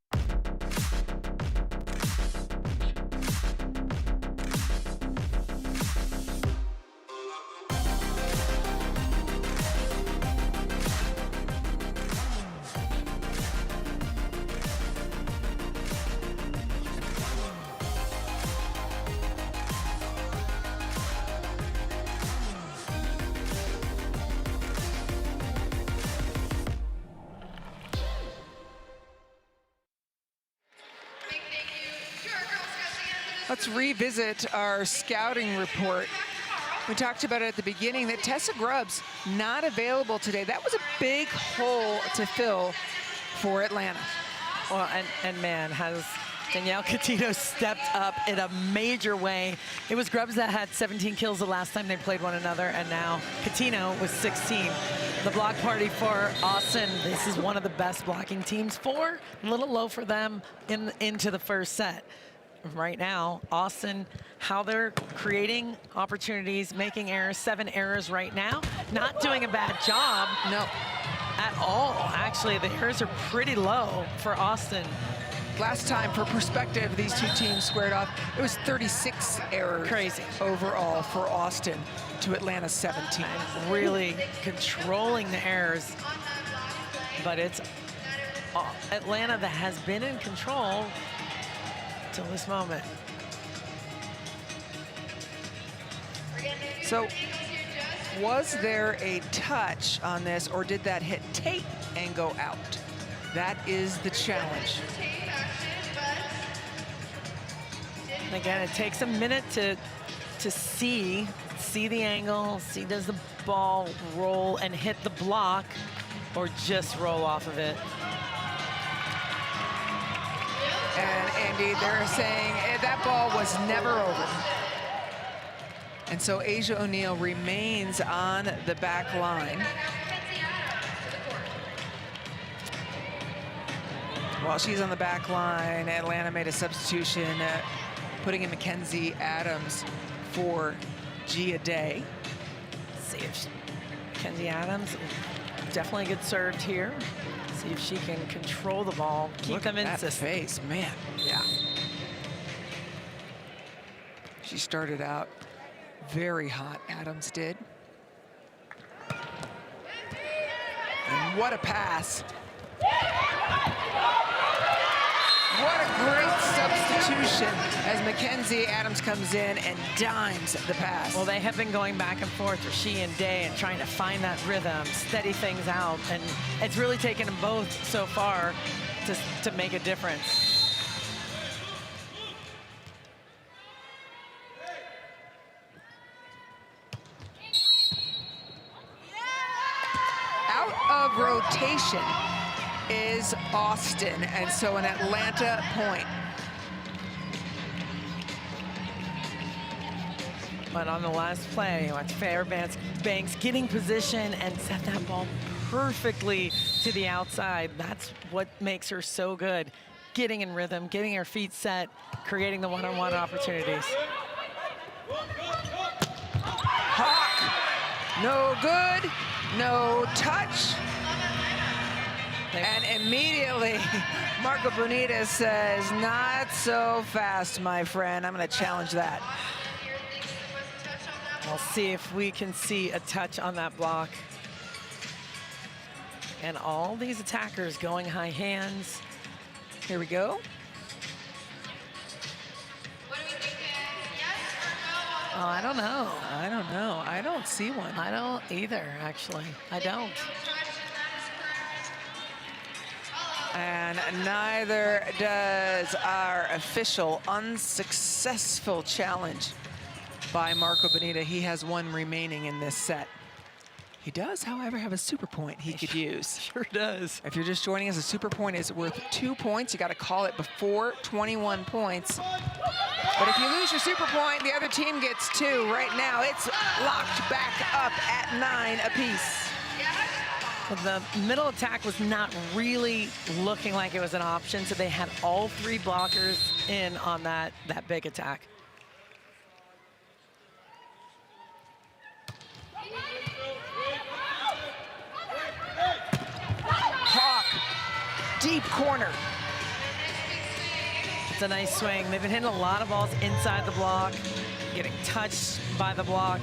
Let's revisit our scouting report. We talked about it at the beginning that Tessa Grubbs not available today. That was a big hole to fill for Atlanta. Well, and man, has Danielle Catino stepped up in a major way. It was Grubbs that had 17 kills the last time they played one another, and now Catino was 16. The block party for Austin. This is one of the best blocking teams. 4, a little low for them into the first set. right now. Austin, how they're creating opportunities, making errors, 7 errors right now. Not doing a bad job. No. At all. Actually, the errors are pretty low for Austin. Last time, for perspective, these two teams squared off. It was 36 errors. Crazy. Overall for Austin to Atlanta's 17. And really controlling the errors. But it's Atlanta that has been in control till this moment. So, was there a touch on this, or did that hit tape and go out? That is the challenge. And again, it takes a minute to see the angle, see does the ball roll and hit the block or just roll off of it. And Andy, they're saying that ball was never over. And so Asia O'Neal remains on the back line. While she's on the back line, Atlanta made a substitution, putting in Mackenzie Adams for Gia Day. See if Mackenzie Adams, definitely get served here. See if she can control the ball, keep them in that face, man. Yeah. She started out very hot, Adams did. And what a pass. What a great substitution as Mackenzie Adams comes in and dimes the pass. Well, they have been going back and forth, or she and Day, and trying to find that rhythm, steady things out, and it's really taken them both so far to make a difference. Out of rotation is Austin, and so an Atlanta point. But on the last play, watch Fairbanks getting position and set that ball perfectly to the outside. That's what makes her so good. Getting in rhythm, getting her feet set, creating the one-on-one opportunities. Hawk, no good, no touch. And immediately, Marco Bonita says, not so fast, my friend. I'm going to challenge that. We'll see if we can see a touch on that block. And all these attackers going high hands. Here we go. Oh, I don't know. I don't know. I don't see one. I don't either, actually. I don't. And neither does our official. Unsuccessful challenge by Marco Bonita. He has one remaining in this set. He does, however, have a super point he could use. Sure does. If you're just joining us, a super point is worth 2 points. You got to call it before 21 points. But if you lose your super point, the other team gets 2. Right now, it's locked back up at 9 apiece. Well, the middle attack was not really looking like it was an option, so they had all 3 blockers in on that big attack. Hawk, deep corner. It's a nice swing. They've been hitting a lot of balls inside the block, getting touched by the block,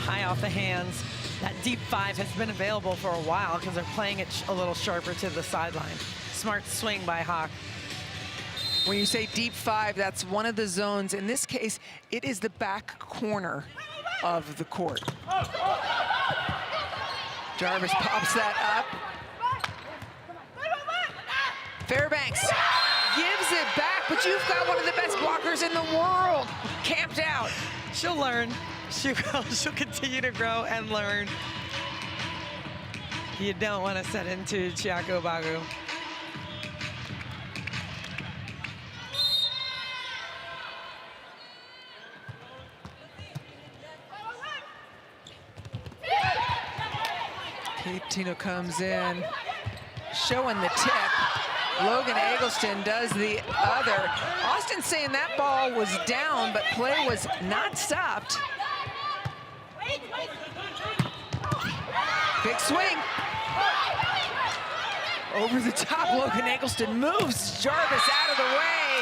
high off the hands. That deep 5 has been available for a while because they're playing it a little sharper to the sideline. Smart swing by Hawk. When you say deep 5, that's one of the zones. In this case, it is the back corner of the court. Jarvis pops that up. Fairbanks gives it back, but you've got one of the best blockers in the world camped out. She'll learn. She'll continue to grow and learn. You don't want to set into Chiako Bagu. Kate Tino comes in, showing the tip. Logan Eggleston does the other. Austin saying that ball was down, but play was not stopped. Big swing. Over the top, Logan Eggleston moves Jarvis out of the way,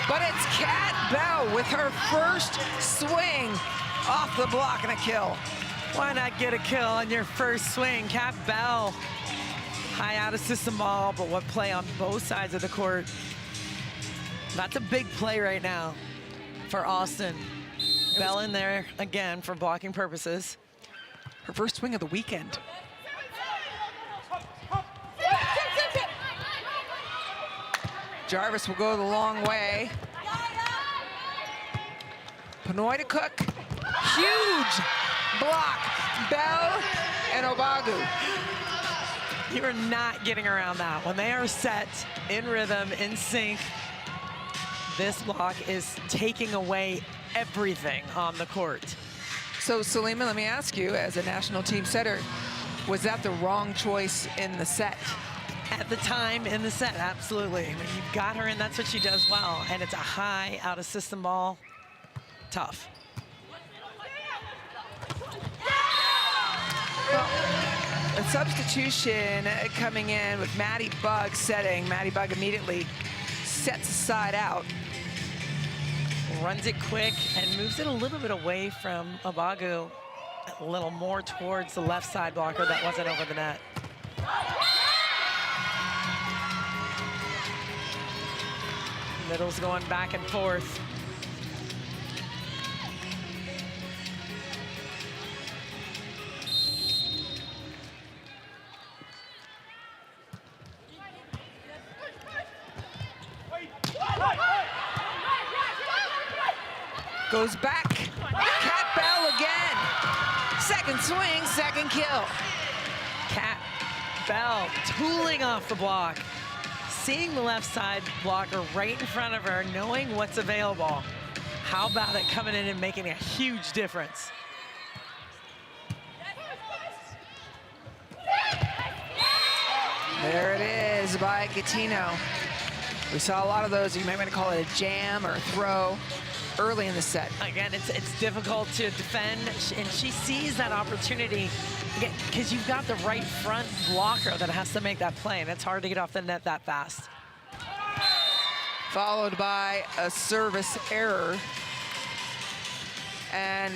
but it's Kat Bell with her first swing off the block and a kill. Why not get a kill on your first swing? Kat Bell, high out of system ball, but what play on both sides of the court. That's a big play right now for Austin. Bell in there again for blocking purposes. Her first swing of the weekend. Jarvis will go the long way. Pinoy to Cook. Huge block. Bell and Obagu. You are not getting around that. When they are set, in rhythm, in sync, this block is taking away everything on the court. So, Salima, let me ask you, as a national team setter, was that the wrong choice in the set? At the time in the set, absolutely. When you've got her in, that's what she does well. And it's a high out-of-system ball. Tough. Well, a substitution coming in with Maddie Bugg setting. Maddie Bugg immediately sets the side out. Runs it quick and moves it a little bit away from Obagu, a little more towards the left side blocker that wasn't over the net. Middle's going back and forth. Goes back. Kat Bell again. Second swing, second kill. Kat Bell tooling off the block. Seeing the left side blocker right in front of her, knowing what's available. How about it coming in and making a huge difference? There it is by Catino. We saw a lot of those. You might want to call it a jam or a throw early in the set. Again, it's difficult to defend, and she sees that opportunity because you've got the right front blocker that has to make that play, and it's hard to get off the net that fast. Followed by a service error. And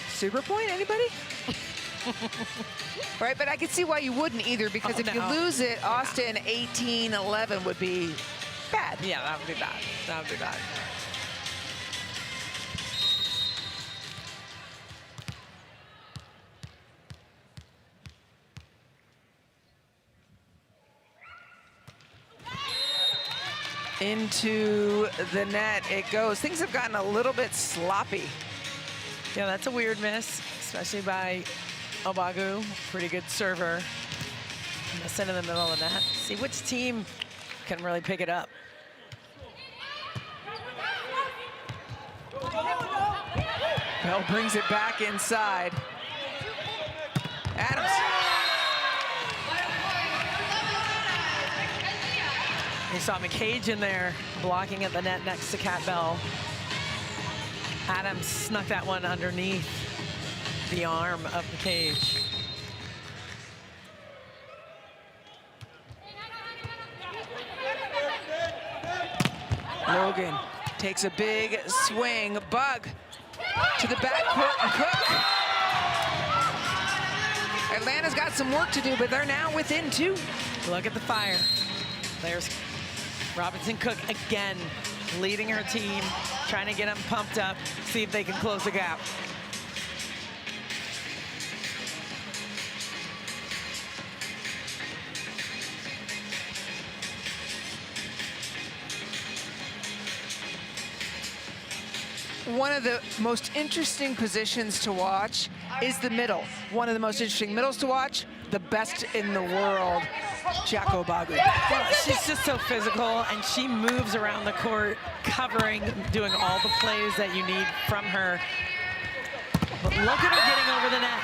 super point, anybody? Right, but I can see why you wouldn't either, because if you lose it, Austin 18-11 would be bad. Yeah, that would be bad. That would be bad. Into the net it goes. Things have gotten a little bit sloppy. Yeah, that's a weird miss, especially by Obagu. Pretty good server. Miss it in the middle of the net. See which team can really pick it up. Bell brings it back inside. Adams. You saw McCage in there blocking at the net next to Kat Bell. Adams snuck that one underneath the arm of McCage. Logan takes a big swing. Bugg to the backcourt and Cook. Atlanta's got some work to do, but they're now within two. Look at the fire. There's Robinson Cook again, leading her team, trying to get them pumped up, see if they can close the gap. One of the most interesting positions to watch is the middle. One of the most interesting middles to watch, the best in the world, Jacko Obagu. Well, she's just so physical, and she moves around the court, covering, doing all the plays that you need from her. But look at her getting over the net,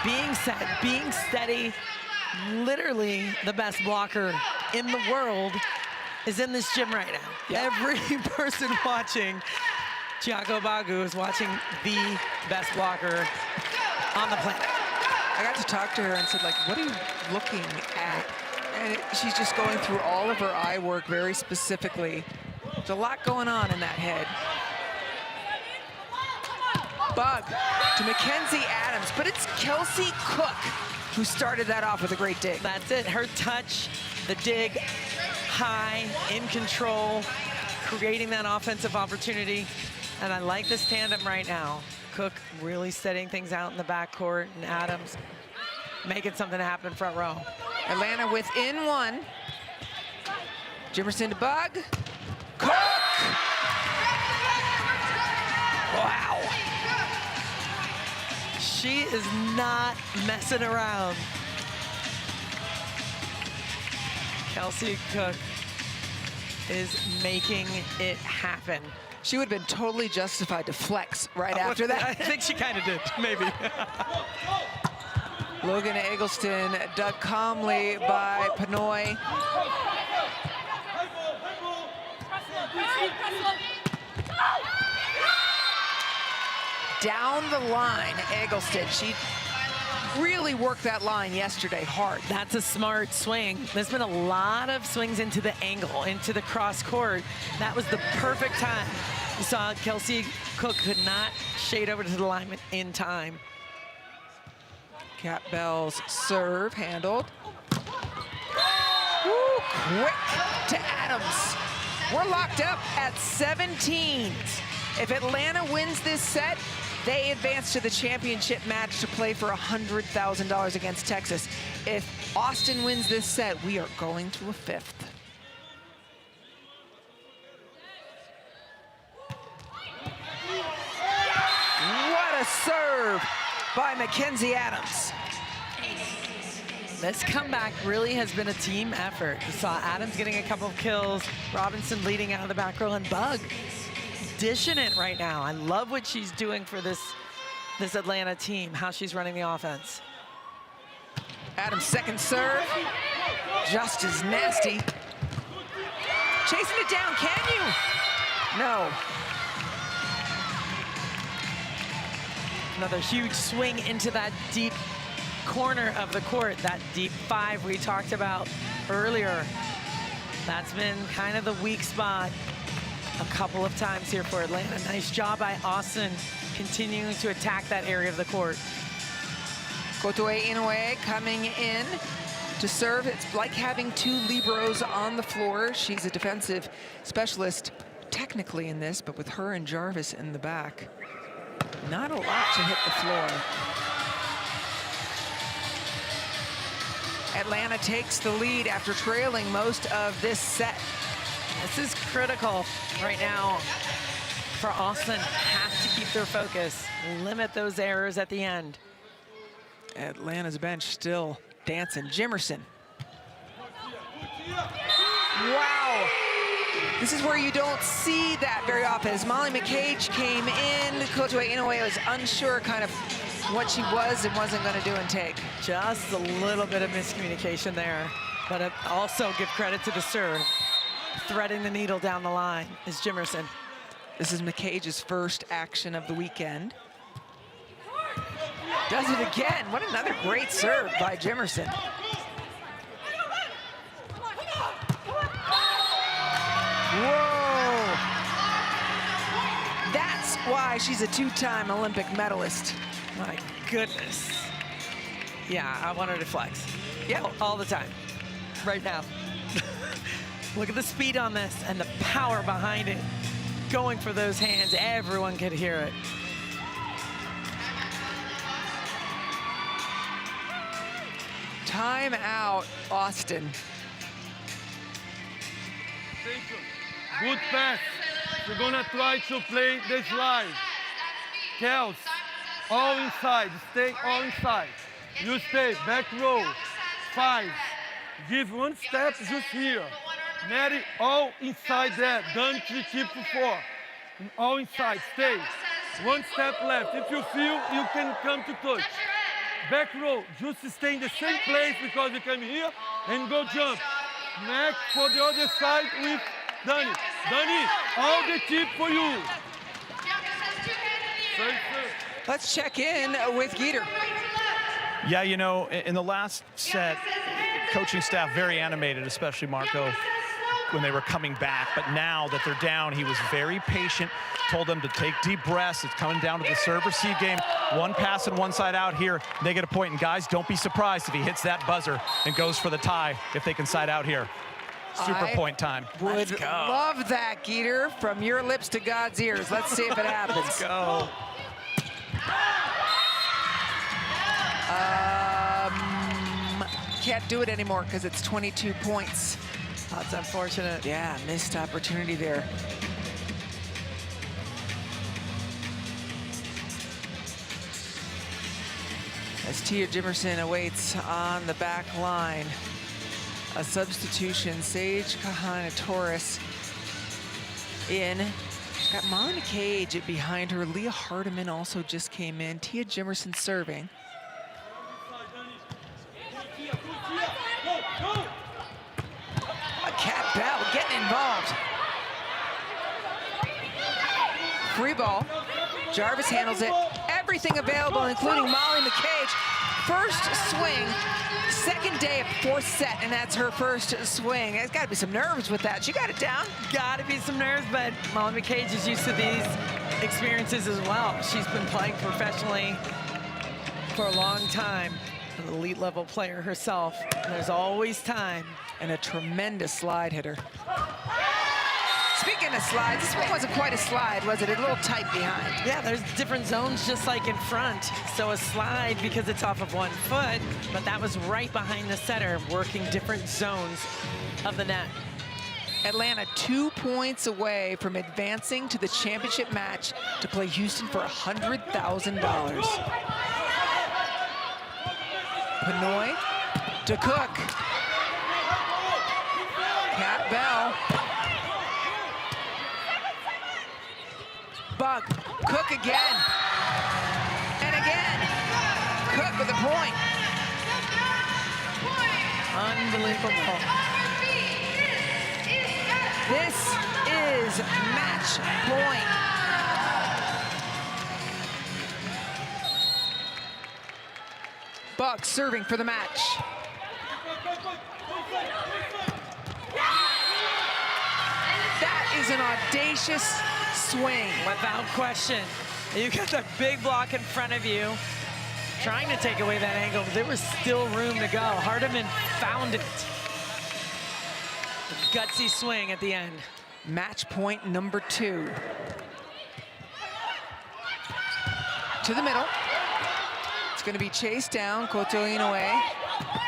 being set, being steady, literally the best blocker in the world is in this gym right now. Yep. Every person watching Chiako Bagu is watching the best blocker on the planet. I got to talk to her and said, like, what are you looking at? And she's just going through all of her eye work very specifically. There's a lot going on in that head. Bug to Mackenzie Adams, but it's Kelsey Cook who started that off with a great dig. That's it, her touch, the dig, high, in control, creating that offensive opportunity. And I like this tandem right now. Cook really setting things out in the backcourt, and Adams making something happen front row. Atlanta within one. Jimerson to Bug. Cook! Wow. She is not messing around. Kelsey Cook is making it happen. She would have been totally justified to flex right after that. I think she kind of did, maybe. Logan Eggleston dug calmly by Panoy. Down the line, Eggleston. She really worked that line yesterday hard. That's a smart swing. There's been a lot of swings into the angle, into the cross court. That was the perfect time. You saw Kelsey Cook could not shade over to the line in time. Cat Bell's serve handled. Woo, quick to Adams. We're locked up at 17. If Atlanta wins this set, they advance to the championship match to play for $100,000 against Texas. If Austin wins this set, we are going to a fifth. What a serve by Mackenzie Adams. This comeback really has been a team effort. You saw Adams getting a couple of kills, Robinson leading out of the back row, and Bug dishing it right now. I love what she's doing for this Atlanta team, how she's running the offense. Adams' second serve, just as nasty. Chasing it down, can you? No. Another huge swing into that deep corner of the court, that deep five we talked about earlier. That's been kind of the weak spot a couple of times here for Atlanta. Nice job by Austin continuing to attack that area of the court. Kotoe Inoue coming in to serve. It's like having two liberos on the floor. She's a defensive specialist technically in this, but with her and Jarvis in the back, not a lot to hit the floor. Atlanta takes the lead after trailing most of this set. This is critical right now for Austin. Have to keep their focus, limit those errors at the end. Atlanta's bench still dancing. Jimerson. Wow. This is where you don't see that very often. As Molly McCage came in, Kotoe Inoue was unsure kind of what she was and wasn't going to do and take. Just a little bit of miscommunication there, but also give credit to the serve. Threading the needle down the line is Jimerson. This is McCage's first action of the weekend. Does it again. What another great serve by Jimerson. Whoa. That's why she's a two-time Olympic medalist. My goodness. Yeah, I want her to flex. Yeah, all the time. Right now. Look at the speed on this and the power behind it. Going for those hands, everyone could hear it. Time out, Austin. Good pass. We're gonna try to play the slide. Kels, all inside, stay all inside. You stay, back row, 5. Give one step just here. Mary, all inside there. Done to keep 4. All inside, stay. One step left. If you feel, you can come to touch. back row, just stay in the same place because you come here and go jump. Next for the other side with Dani. Dani, all the tip for you. Let's check in with Geeter. Yeah, you know, in the last set, coaching staff very animated, especially Marco, when they were coming back. But now that they're down, he was very patient, told them to take deep breaths. It's coming down to the serve receive game. One pass and one side out here. They get a point. And guys, don't be surprised if he hits that buzzer and goes for the tie if they can side out here. Super point time. Would love that, Geeter, from your lips to God's ears. Let's see if it happens. Let's go. Can't do it anymore because it's 22 points. That's unfortunate. Yeah, missed opportunity there. As Tia Jimerson awaits on the back line. A substitution, Sage Kahana-Torres in. Got Monica Cage behind her. Leah Hardiman also just came in. Tia Jimerson serving. Kat Bell getting involved. Free ball. Jarvis handles it. Everything available, including Molly McCage. First swing, second day of fourth set, and that's her first swing. There's got to be some nerves with that. She got it down. Got to be some nerves, but Molly McCage is used to these experiences as well. She's been playing professionally for a long time. An elite level player herself. There's always time. And a tremendous slide hitter. Speaking of slides, this one wasn't quite a slide, was it? A little tight behind. Yeah, there's different zones just like in front. So a slide because it's off of 1 foot, but that was right behind the setter, working different zones of the net. Atlanta 2 points away from advancing to the championship match to play Houston for $100,000. Pinoy to Cook. Kat Bell. Buck. Cook again. And again. Cook with a point. Unbelievable. This is match point. Buck serving for the match. That is an audacious swing. Without question. You got the big block in front of you, trying to take away that angle, but there was still room to go. Hardiman found it. A gutsy swing at the end. Match point number 2. To the middle. It's going to be chased down. Koto Inoue.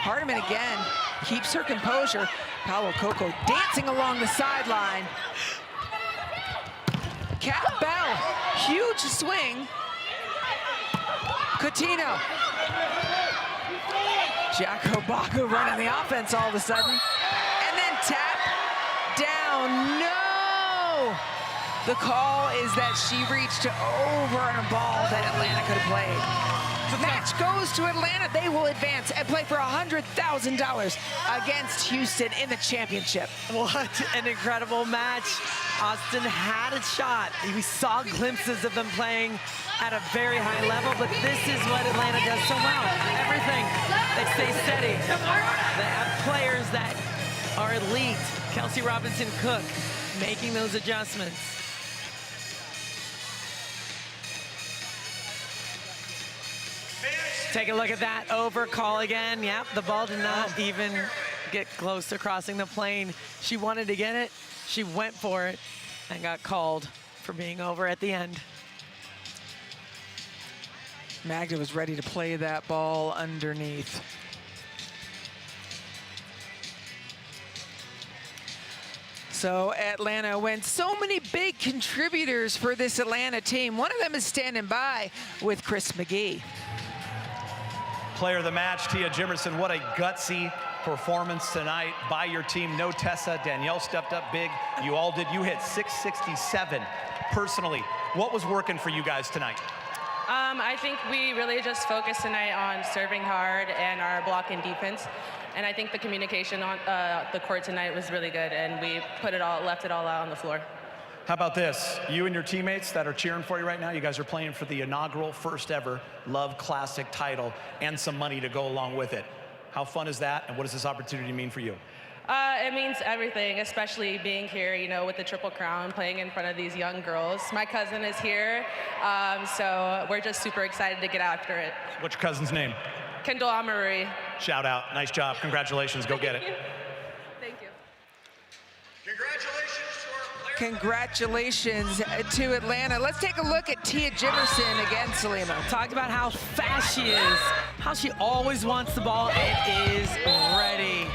Hardiman again keeps her composure. Paolo Coco dancing along the sideline. Kat Bell, huge swing. Coutinho. Jaco Baku running the offense all of a sudden. And then tap down. No! The call is that she reached over on a ball that Atlanta could have played. The match goes to Atlanta. They will advance and play for $100,000 against Houston in the championship. What an incredible match. Austin had a shot. We saw glimpses of them playing at a very high level, but this is what Atlanta does so well. Everything. They stay steady. They have players that are elite. Kelsey Robinson-Cook making those adjustments. Take a look at that over call again. Yep, the ball did not even get close to crossing the plane. She wanted to get it. She went for it and got called for being over at the end. Magda was ready to play that ball underneath. So Atlanta went so many big contributors for this Atlanta team. One of them is standing by with Chris McGee. Player of the match, Tia Jimerson. What a gutsy performance tonight by your team. No Tessa. Danielle stepped up big. You all did. You hit 667 personally. What was working for you guys tonight? I think we really just focused tonight on serving hard and our blocking defense. And I think the communication on the court tonight was really good, and we left it all out on the floor. How about this? You and your teammates that are cheering for you right now, you guys are playing for the inaugural first ever LOVB Classic title and some money to go along with it. How fun is that, and what does this opportunity mean for you? It means everything, especially being here, you know, with the Triple Crown, playing in front of these young girls. My cousin is here, so we're just super excited to get after it. What's your cousin's name? Kendall Amory. Shout out. Nice job. Congratulations. Go get it. Thank you. Congratulations to Atlanta. Let's take a look at Tia Jimerson again, Salima. Talked about how fast she is, how she always wants the ball and is ready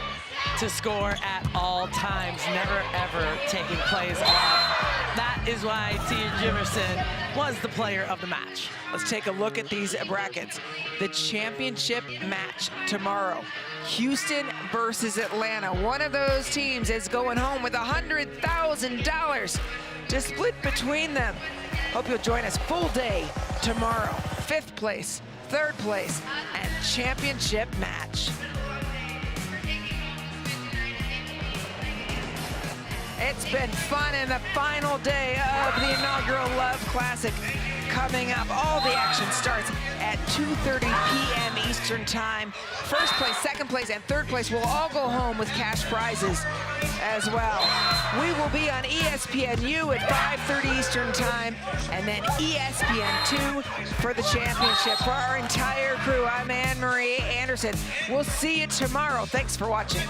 to score at all times, never ever taking plays off. That is why Tia Jimerson was the player of the match. Let's take a look at these brackets. The championship match tomorrow. Houston versus Atlanta. One of those teams is going home with $100,000 to split between them. Hope you'll join us full day tomorrow. 5th place, 3rd place, and championship match. It's been fun in the final day of the inaugural LOVB Classic. Coming up, all the action starts at 2:30 p.m. Eastern Time. 1st place, 2nd place, and 3rd place will all go home with cash prizes as well. We will be on ESPNU at 5:30 Eastern Time, and then ESPN2 for the championship. For our entire crew, I'm Anne Marie Anderson. We'll see you tomorrow. Thanks for watching.